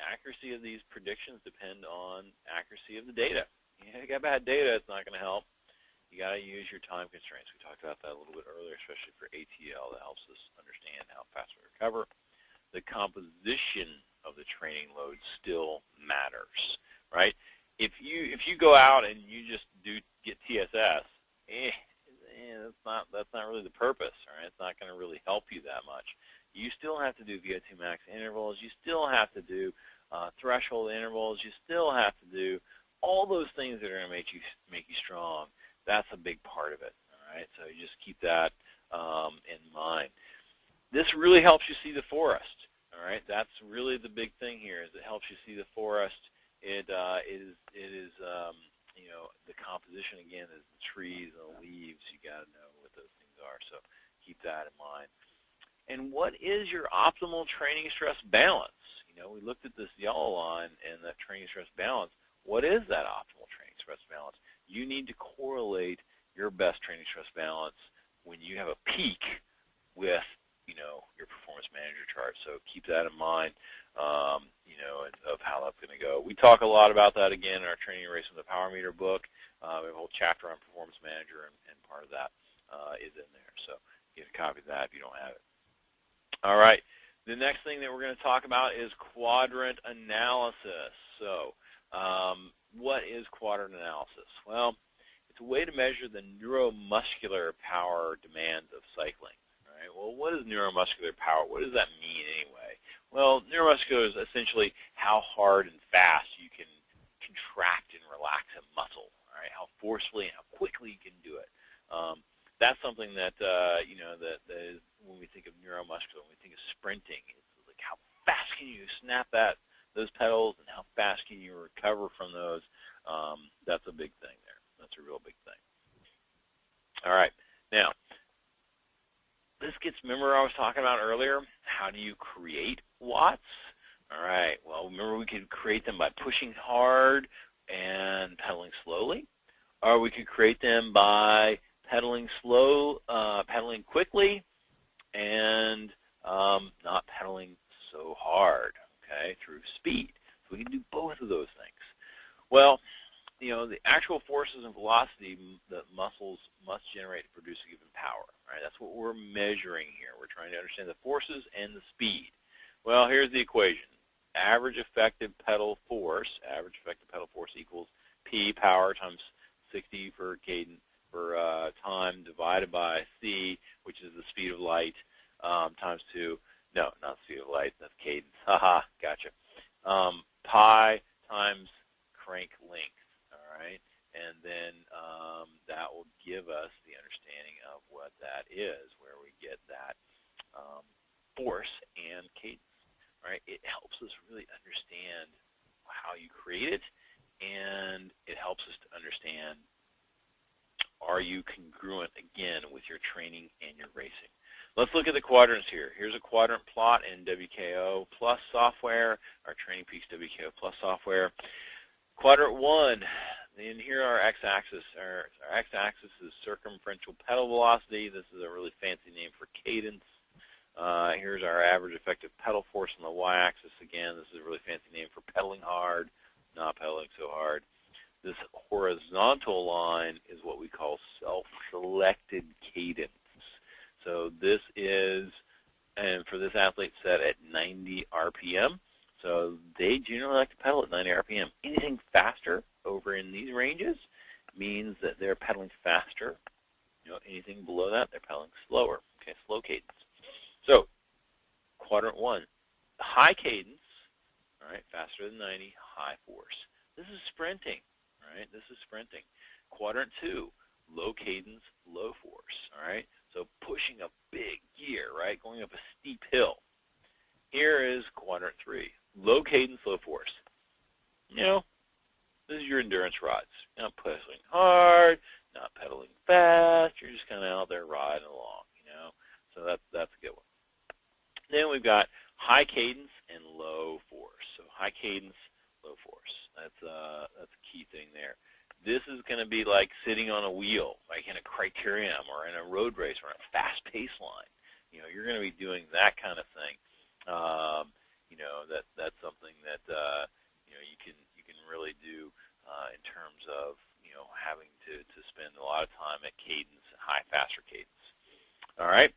accuracy of these predictions depend on accuracy of the data. You got bad data, it's not going to help. You got to use your time constraints. We talked about that a little bit earlier, especially for ATL. That helps us understand how fast we recover. The composition of the training load still matters, right? If you go out and you just get TSS, that's not really the purpose, right? It's not going to really help you that much. You still have to do VO2 max intervals. You still have to do threshold intervals. You still have to do all those things that are going to make you strong. That's a big part of it, all right? So you just keep that in mind. This really helps you see the forest, all right? That's really the big thing here, is it helps you see the forest. It is the composition, again, is the trees and the leaves. You got to know what those things are, so keep that in mind. And what is your optimal training stress balance? We looked at this yellow line and that training stress balance. What is that optimal training stress balance? you need to correlate your best training stress balance when you have a peak with, your performance manager chart. So keep that in mind, of how that's going to go. We talk a lot about that again in our Training and Racing with the Power Meter book. We have a whole chapter on performance manager, and part of that is in there. So get a copy of that if you don't have it. All right. The next thing that we're going to talk about is quadrant analysis. So what is quadrant analysis? Well, it's a way to measure the neuromuscular power demands of cycling. All right. Well, what is neuromuscular power? What does that mean anyway? Well, neuromuscular is essentially how hard and fast you can contract and relax a muscle. All right. How forcefully and how quickly you can do it. That's something that, that is, when we think of neuromuscular, when we think of sprinting, it's like how fast can you snap those pedals and how fast can you recover from those. That's a big thing there. That's a real big thing. All right. Now, this gets, remember I was talking about earlier, how do you create watts? All right. Well, remember we could create them by pushing hard and pedaling slowly, or we could create them by pedaling pedaling quickly, and not pedaling so hard, okay, through speed. So we can do both of those things. Well, the actual forces and velocity that muscles must generate to produce a given power, right? That's what we're measuring here. We're trying to understand the forces and the speed. Well, here's the equation. Average effective pedal force equals P, power, times 60 for cadence, for time, divided by C, which is the speed of light, times 2. No, not speed of light. That's cadence. Haha, gotcha. Pi times crank length. All right, and then that will give us the understanding of what that is, where we get that force and cadence. All right, it helps us really understand how you create it, and it helps us to understand, are you congruent, again, with your training and your racing? Let's look at the quadrants here. Here's a quadrant plot in WKO Plus software, our Training Peaks WKO Plus software. Quadrant 1, and here our x-axis. Our x-axis is circumferential pedal velocity. This is a really fancy name for cadence. Here's our average effective pedal force on the y-axis. Again, this is a really fancy name for pedaling hard, not pedaling so hard. This horizontal line is what we call self-selected cadence. So this is, and for this athlete, set at 90 RPM. So they generally like to pedal at 90 RPM. Anything faster over in these ranges means that they're pedaling faster. Anything below that, they're pedaling slower. Okay, slow cadence. So quadrant 1, high cadence, all right, faster than 90, high force. This is sprinting. Right, this is sprinting. Quadrant 2, low cadence, low force. All right, so pushing a big gear, right, going up a steep hill. Here is quadrant 3, low cadence, low force. This is your endurance rides. You're not pedaling hard, not pedaling fast. You're just kind of out there riding along. So that's a good one. Then we've got high cadence and low force. So high cadence, low force. That's a key thing there. This is going to be like sitting on a wheel, like in a criterium or in a road race or in a fast pace line. You're going to be doing that kind of thing. That's something that you can really do in terms of having to spend a lot of time at cadence, high, faster cadence. All right.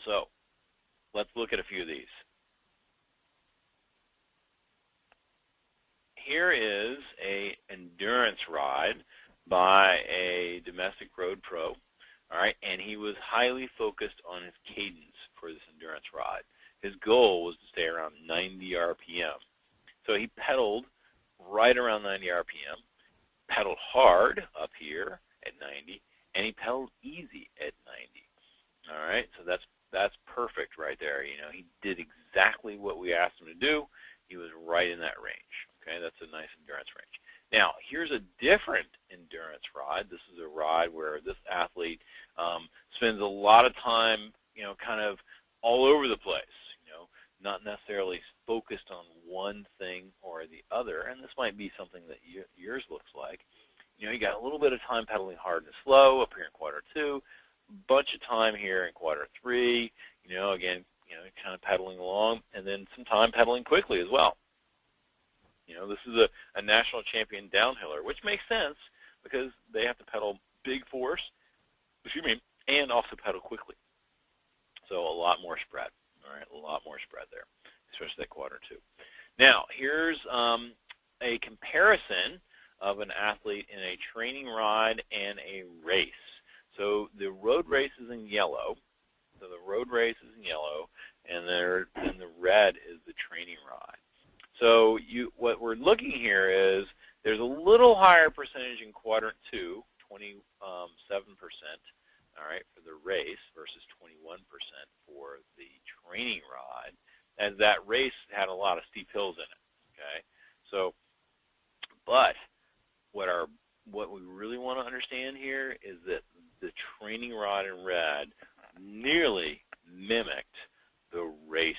So let's look at a few of these. Here is an endurance ride by a domestic road pro, all right, and he was highly focused on his cadence for this endurance ride. His goal was to stay around 90 RPM. So he pedaled right around 90 RPM, pedaled hard up here at 90, and he pedaled easy at 90. All right, so that's perfect right there. He did exactly what we asked him to do. He was right in that range. Okay, that's a nice endurance range. Now, here's a different endurance ride. This is a ride where this athlete spends a lot of time, kind of all over the place, not necessarily focused on one thing or the other. And this might be something that yours looks like. you got a little bit of time pedaling hard and slow up here in quadrant 2, bunch of time here in quadrant 3, again, kind of pedaling along, and then some time pedaling quickly as well. This is a national champion downhiller, which makes sense because they have to pedal big force, and also pedal quickly. So a lot more spread, all right, a lot more spread there, especially that quadrant 2. Now, here's a comparison of an athlete in a training ride and a race. So the road race is in yellow. So the road race is in yellow, and then the red is the training ride. So what we're looking here is there's a little higher percentage in quadrant 2, 27%, all right, for the race versus 21% for the training ride, as that race had a lot of steep hills in it. Okay, so but what we really want to understand here is that the training rod in red nearly mimicked the race.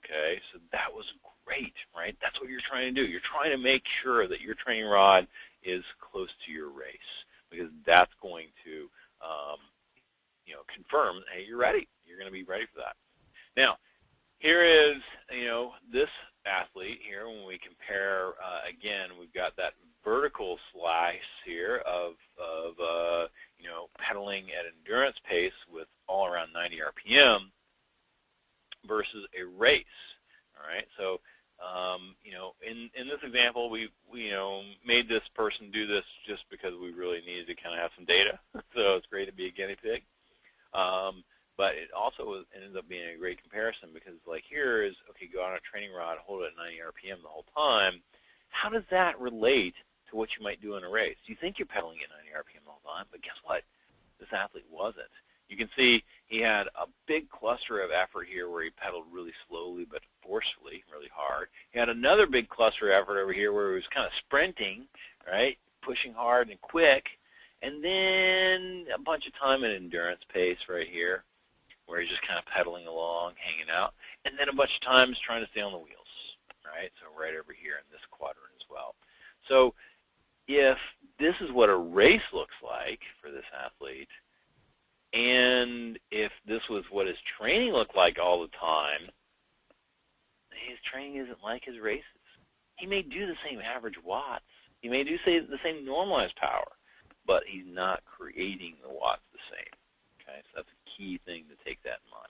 Okay, so that was great, right? That's what you're trying to do. You're trying to make sure that your training rod is close to your race, because that's going to confirm, hey, you're ready. You're going to be ready for that. Now, here is, this athlete here. When we compare, again, we've got that vertical slice here of pedaling at endurance pace with all around 90 RPM versus a race. All right, so in this example, we made this person do this just because we really needed to kind of have some data. So it's great to be a guinea pig. But it also ends up being a great comparison, because like here is, okay, go on a training rod, hold it at 90 RPM the whole time. How does that relate to what you might do in a race? You think you're pedaling at 90 RPM the whole time, but guess what? This athlete wasn't. You can see he had a big cluster of effort here where he pedaled really slowly but forcefully, really hard. He had another big cluster of effort over here where he was kind of sprinting, right, pushing hard and quick, and then a bunch of time at endurance pace right here, where he's just kind of pedaling along, hanging out, and then a bunch of times trying to stay on the wheels, right? So right over here in this quadrant as well. So if this is what a race looks like for this athlete, and if this was what his training looked like all the time, his training isn't like his races. He may do the same average watts. He may do the same normalized power, but he's not creating the watts the same. Okay, so that's a key thing to take that in mind.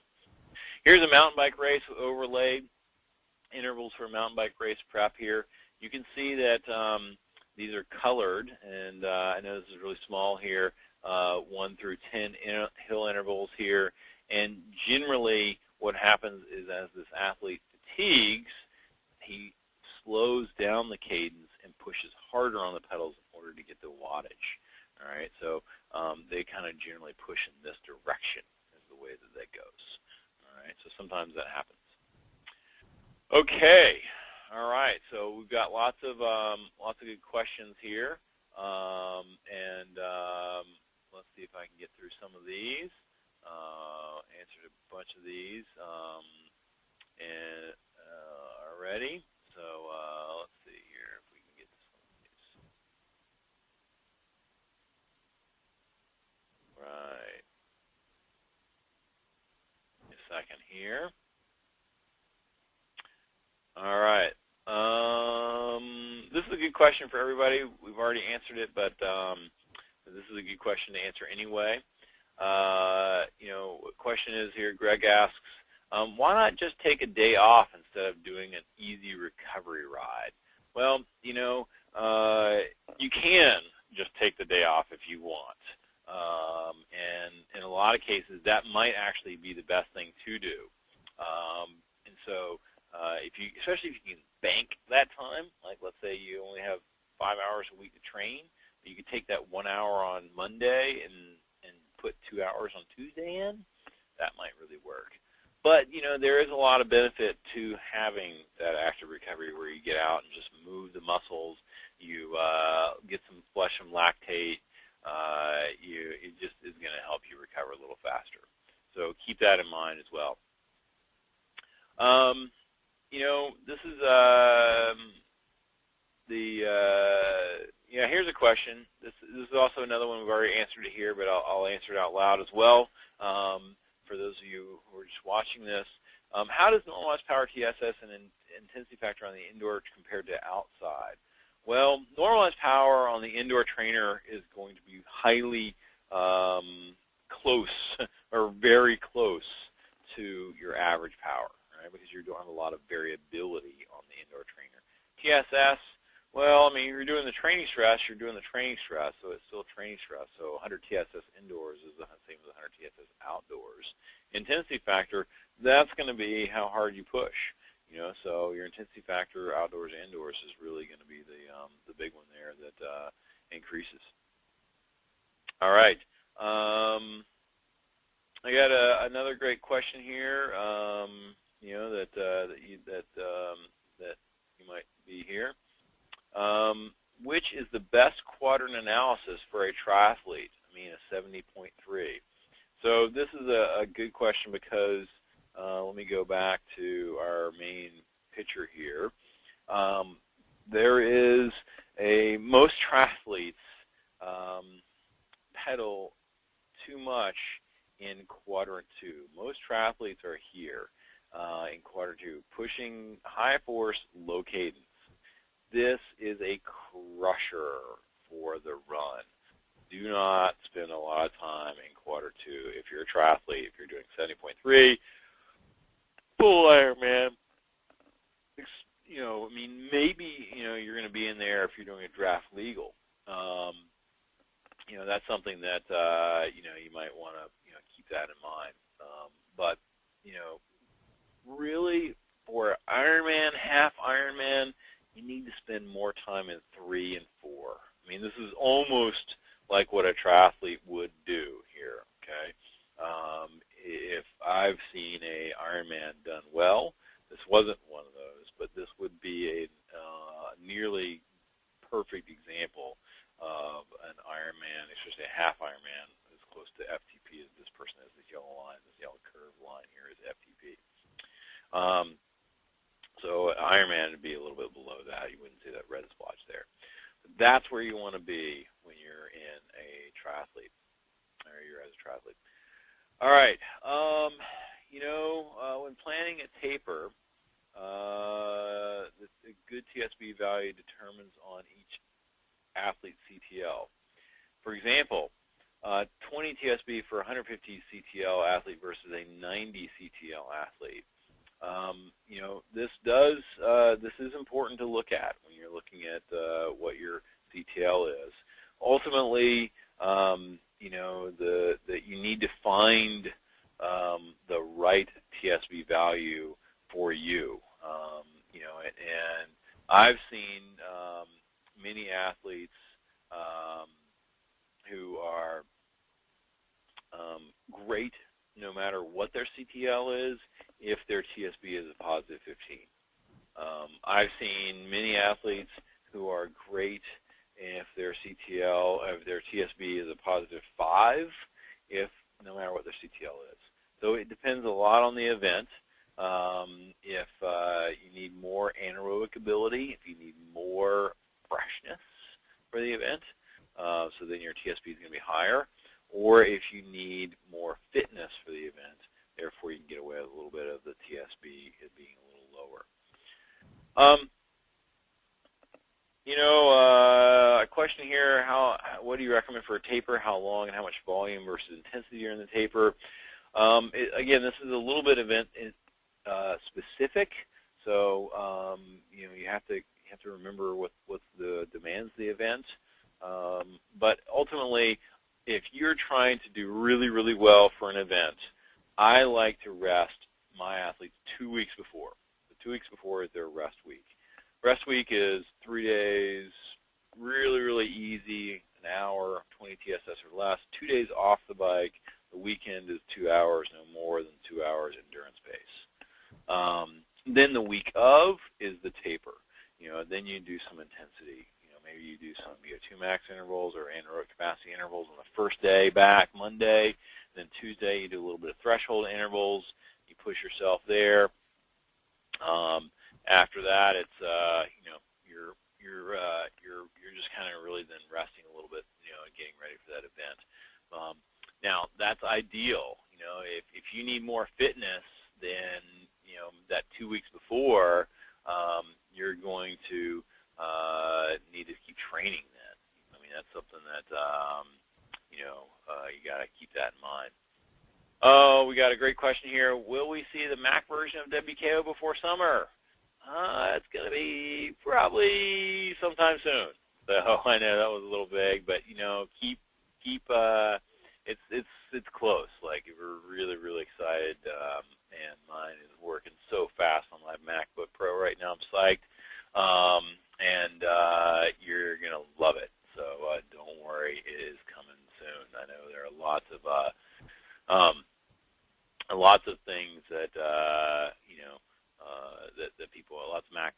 Here's a mountain bike race overlaid, intervals for mountain bike race prep here. You can see that these are colored, and I know this is really small here, 1 through 10 hill intervals here. And generally what happens is as this athlete fatigues, he slows down the cadence and pushes harder on the pedals in order to get the wattage. All right, so they kind of generally push in this direction is the way that goes. All right, so sometimes that happens. Okay, all right, so we've got lots of good questions here, and let's see if I can get through some of these. Answered a bunch of these already. So let's see here if we can get to some of these. Right. A second here. All right. This is a good question for everybody. We've already answered it, but this is a good question to answer anyway. Question is here, Greg asks, why not just take a day off instead of doing an easy recovery ride? Well, you can just take the day off if you want. And in a lot of cases, that might actually be the best thing to do. And so especially if you can bank that time, like let's say you only have 5 hours a week to train, you could take that 1 hour on Monday and put 2 hours on Tuesday in, that might really work. But, there is a lot of benefit to having that active recovery where you get out and just move the muscles, you get some flush from lactate, it just is going to help you recover a little faster. So keep that in mind as well. This is Yeah, here's a question. This is also another one we've already answered it here, but I'll answer it out loud as well. For those of you who are just watching this, how does normalized power TSS and intensity factor on the indoor compared to outside? Well, normalized power on the indoor trainer is going to be highly close or very close to your average power, right? Because you don't have a lot of variability on the indoor trainer. TSS, well, I mean, you're doing the training stress, you're doing the training stress, so it's still training stress. So 100 TSS indoors is the same as 100 TSS outdoors. Intensity factor, that's going to be how hard you push. You know, so your intensity factor outdoors and indoors is really going to be the big one there that increases. All right. I got another great question here. You know that you might be here. Which is the best quadrant analysis for a triathlete? I mean, a 70.3. So this is a good question because let me go back to our main picture here. There is most triathletes pedal too much in quadrant 2. Most triathletes are here in quadrant 2, pushing high force, low cadence. This is a crusher for the run. Do not spend a lot of time in quadrant 2 if you're a triathlete. If you're doing 70.3, full Ironman, you know, I mean, maybe, you know, you're going to be in there if you're doing a draft legal. You know, that's something that, you know, you might want to, you know, keep that in mind. But, you know, really for Ironman, half Ironman, you need to spend more time in 3 and 4. I mean, this is almost like what a triathlete would do here, okay? If I've seen a Ironman done well, this wasn't one of those, but this would be a nearly perfect example of an Ironman, especially a half Ironman, as close to FTP as this person is. This yellow line, this yellow curved line here is FTP. So Ironman would be a little bit below that. You wouldn't see that red splotch there. But that's where you want to be when you're in a triathlete, or you're as a triathlete. All right. You know, when planning a taper, the good TSB value determines on each athlete's CTL. For example, 20 TSB for 150 CTL athlete versus a 90 CTL athlete. You know, this is important to look at when you're looking at what your CTL is. Ultimately, you know, that you need to find the right TSB value for you. You know, and I've seen many athletes who are great no matter what their CTL is if their TSB is a positive 15. I've seen many athletes who are great if their CTL, if their TSB is a positive 5, no matter what their CTL is. So it depends a lot on the event. If you need more anaerobic ability, if you need more freshness for the event, so then your TSB is going to be higher, or if you need more fitness for the event, therefore you can get away with a little bit of the TSB being a little lower. You know, a question here, what do you recommend for a taper? How long and how much volume versus intensity during the taper? Again, this is a little bit event specific, so you know, you have to remember what the demands of the event. But ultimately, if you're trying to do really, really well for an event, I like to rest my athletes 2 weeks before. So 2 weeks before is their rest week. Rest week is 3 days, really, really easy, an hour, 20 TSS or less. 2 days off the bike. The weekend is 2 hours, no more than 2 hours endurance pace. Then the week of is the taper. You know, then you do some intensity. You know, maybe you do some VO2 max intervals or anaerobic capacity intervals on the first day back, Monday. Then Tuesday you do a little bit of threshold intervals. You push yourself there. After that, it's you know, you're just kind of really then resting a little bit, and getting ready for that event. Now that's ideal. If you need more fitness, then that 2 weeks before, you're going to need to keep training. Then that's something that you got to keep that in mind. Oh, we got a great question here. Will we see the Mac version of WKO before summer? It's going to be probably sometime soon. So I know that was a little vague, but keep it's close. Like, we're really, really excited, and mine is working so fast on my MacBook Pro right now. I'm psyched, and you're gonna love it. So don't worry, it is coming soon. I know there are lots of things that that people, lots of Mac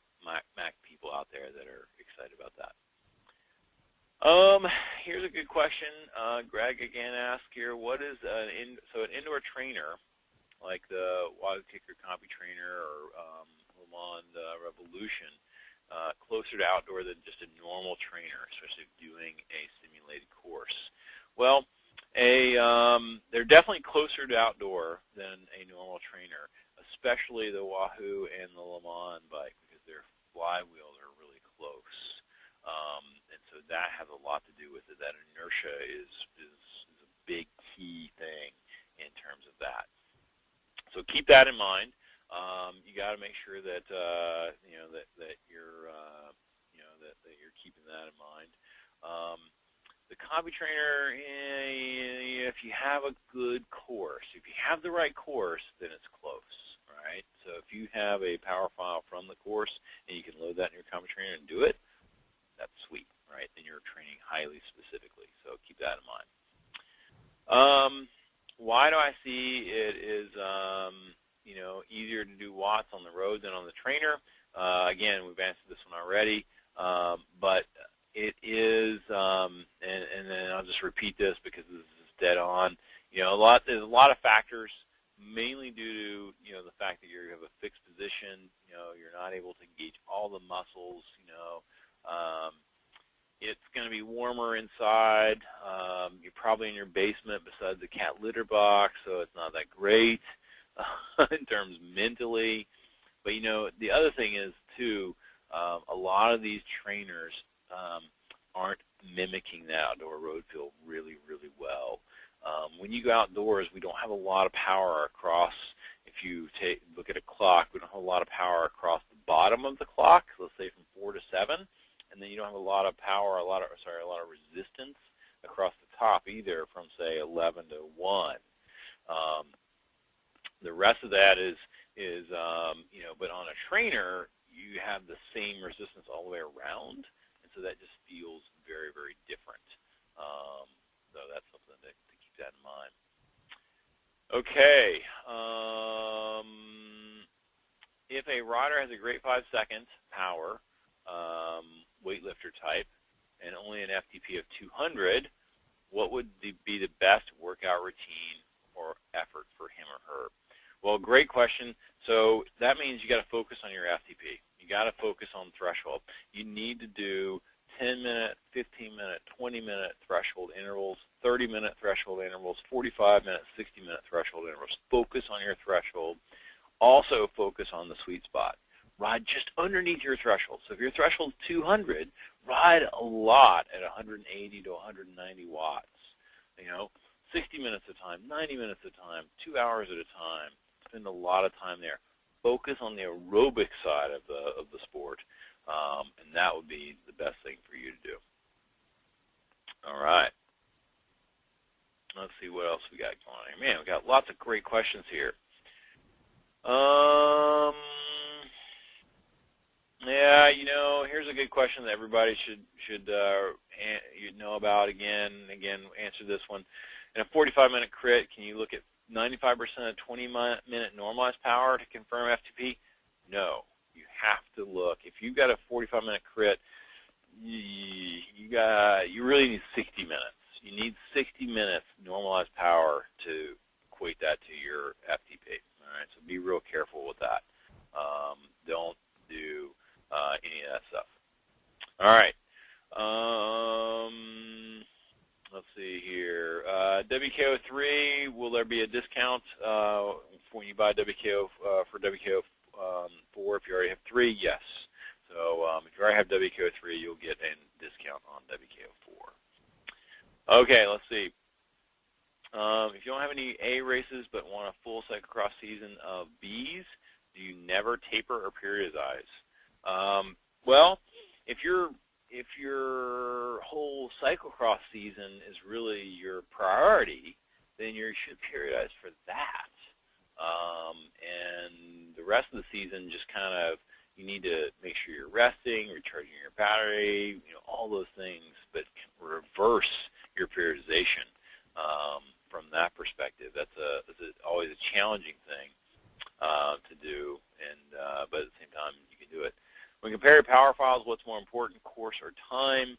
people out there that are excited about that. Here's a good question. Greg again asked here, what is an indoor trainer like the Wild Kicker Combi Trainer or Le Mans Revolution closer to outdoor than just a normal trainer, especially doing a simulated course? Well, they're definitely closer to outdoor than a normal trainer, especially the Wahoo and the Le Mans bike, because their flywheels are really close. And so that has a lot to do with it. That inertia is a big key thing in terms of that. So keep that in mind. You got to make sure that that you're keeping that in mind. The Combi Trainer, if you have a good course, if you have the right course, then it's close, right? So if you have a power file from the course and you can load that in your Combi Trainer and do it, that's sweet, right? Then you're training highly specifically, so keep that in mind. Why do I see it is easier to do watts on the road than on the trainer? Again, we've answered this one already, but it is, and then I'll just repeat this because this is dead on. There's a lot of factors, mainly due to the fact that you have a fixed position. You're not able to engage all the muscles. It's going to be warmer inside. You're probably in your basement beside the cat litter box, so it's not that great in terms mentally. But the other thing is too, a lot of these trainers aren't mimicking the outdoor road field really, really well. When you go outdoors, we don't have a lot of power across. If you look at a clock, we don't have a lot of power across the bottom of the clock, let's say from 4 to 7, and then you don't have a lot of power, a lot of resistance across the top either from, say, 11 to 1. The rest of that is but on a trainer, you have the same resistance all the way around, and so that just feels very, very different. So that's something to keep that in mind. Okay. If a rider has a grade 5 second power, weightlifter type, and only an FTP of 200, what would be the best workout routine or effort for him or her? Well, great question. So that means you got to focus on your FTP. You got to focus on threshold. You need to do 10-minute, 15-minute, 20-minute threshold intervals, 30-minute threshold intervals, 45-minute, 60-minute threshold intervals. Focus on your threshold. Also focus on the sweet spot. Ride just underneath your threshold. So if your threshold is 200, ride a lot at 180 to 190 watts. 60 minutes at a time, 90 minutes at a time, 2 hours at a time. Spend a lot of time there. Focus on the aerobic side of the sport, and that would be the best thing for you to do. All right. Let's see what else we got going on here. Man, we got lots of great questions here. Yeah, here's a good question that everybody should know about. Again, answer this one. In a 45-minute crit, can you look at 95% of 20-minute normalized power to confirm FTP? No. You have to look. If you've got a 45-minute crit, you really need 60 minutes. You need 60 minutes normalized power to equate that to your FTP. All right, so be real careful with that. Don't do any of that stuff. All right. Let's see here. WKO3, will there be a discount when you buy WKO for WKO4 if you already have 3? Yes. So if you already have WKO3, you'll get a discount on WKO4. Okay, let's see. If you don't have any A races but want a full cyclocross season of Bs, do you never taper or periodize? Well, if your whole cyclocross season is really your priority, then you should periodize for that. And the rest of the season, just kind of, you need to make sure you're resting, recharging your battery, all those things, but reverse your periodization. From that perspective, that's always a challenging thing to do, but at the same time, you can do it. When comparing power files, what's more important, course or time?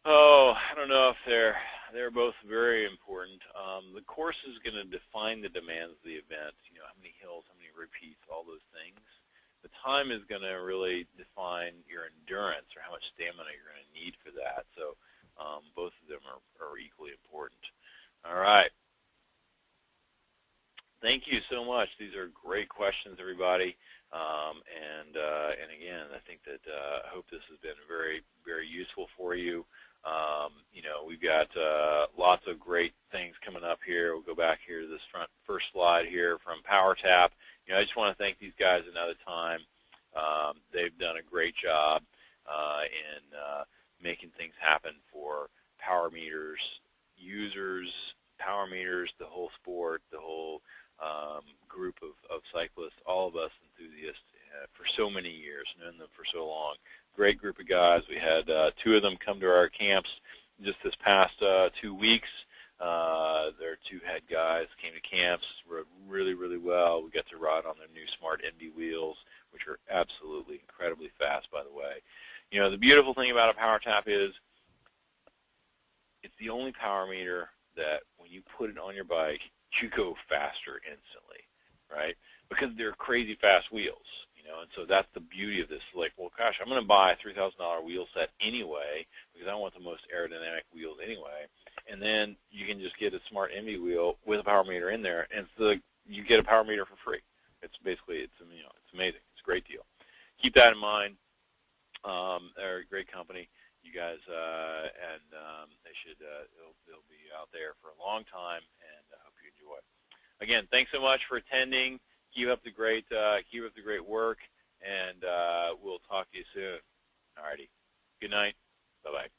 Oh, I don't know if they're both very important. The course is going to define the demands of the event. How many hills, how many repeats, all those things. The time is going to really define your endurance or how much stamina you're going to need for that. So both of them are equally important. All right. Thank you so much. These are great questions, everybody. And again, I think that I hope this has been very, very useful for you. We've got lots of great things coming up here. We'll go back here to this first slide here from PowerTap. I just want to thank these guys another time. They've done a great job in making things happen for power meters users, power meters, the whole sport, the whole group of cyclists, all of us enthusiasts for so many years, known them for so long. Great group of guys. We had 2 of them come to our camps just this past 2 weeks. Their 2 head guys came to camps, rode really, really well. We got to ride on their new Smart MD wheels, which are absolutely incredibly fast, by the way. The beautiful thing about a PowerTap is it's the only power meter that when you put it on your bike, you go faster instantly, right? Because they're crazy fast wheels, and so that's the beauty of this. Like, well, gosh, I'm going to buy a $3,000 wheel set anyway because I want the most aerodynamic wheels anyway, and then you can just get a Smart Envy wheel with a power meter in there, and so you get a power meter for free. It's basically, it's amazing. It's a great deal. Keep that in mind. They're a great company. You guys, and they should, they'll be out there for a long time, and I hope you enjoy. Again, thanks so much for attending. Keep up the great work, and we'll talk to you soon. Alrighty. Good night. Bye-bye.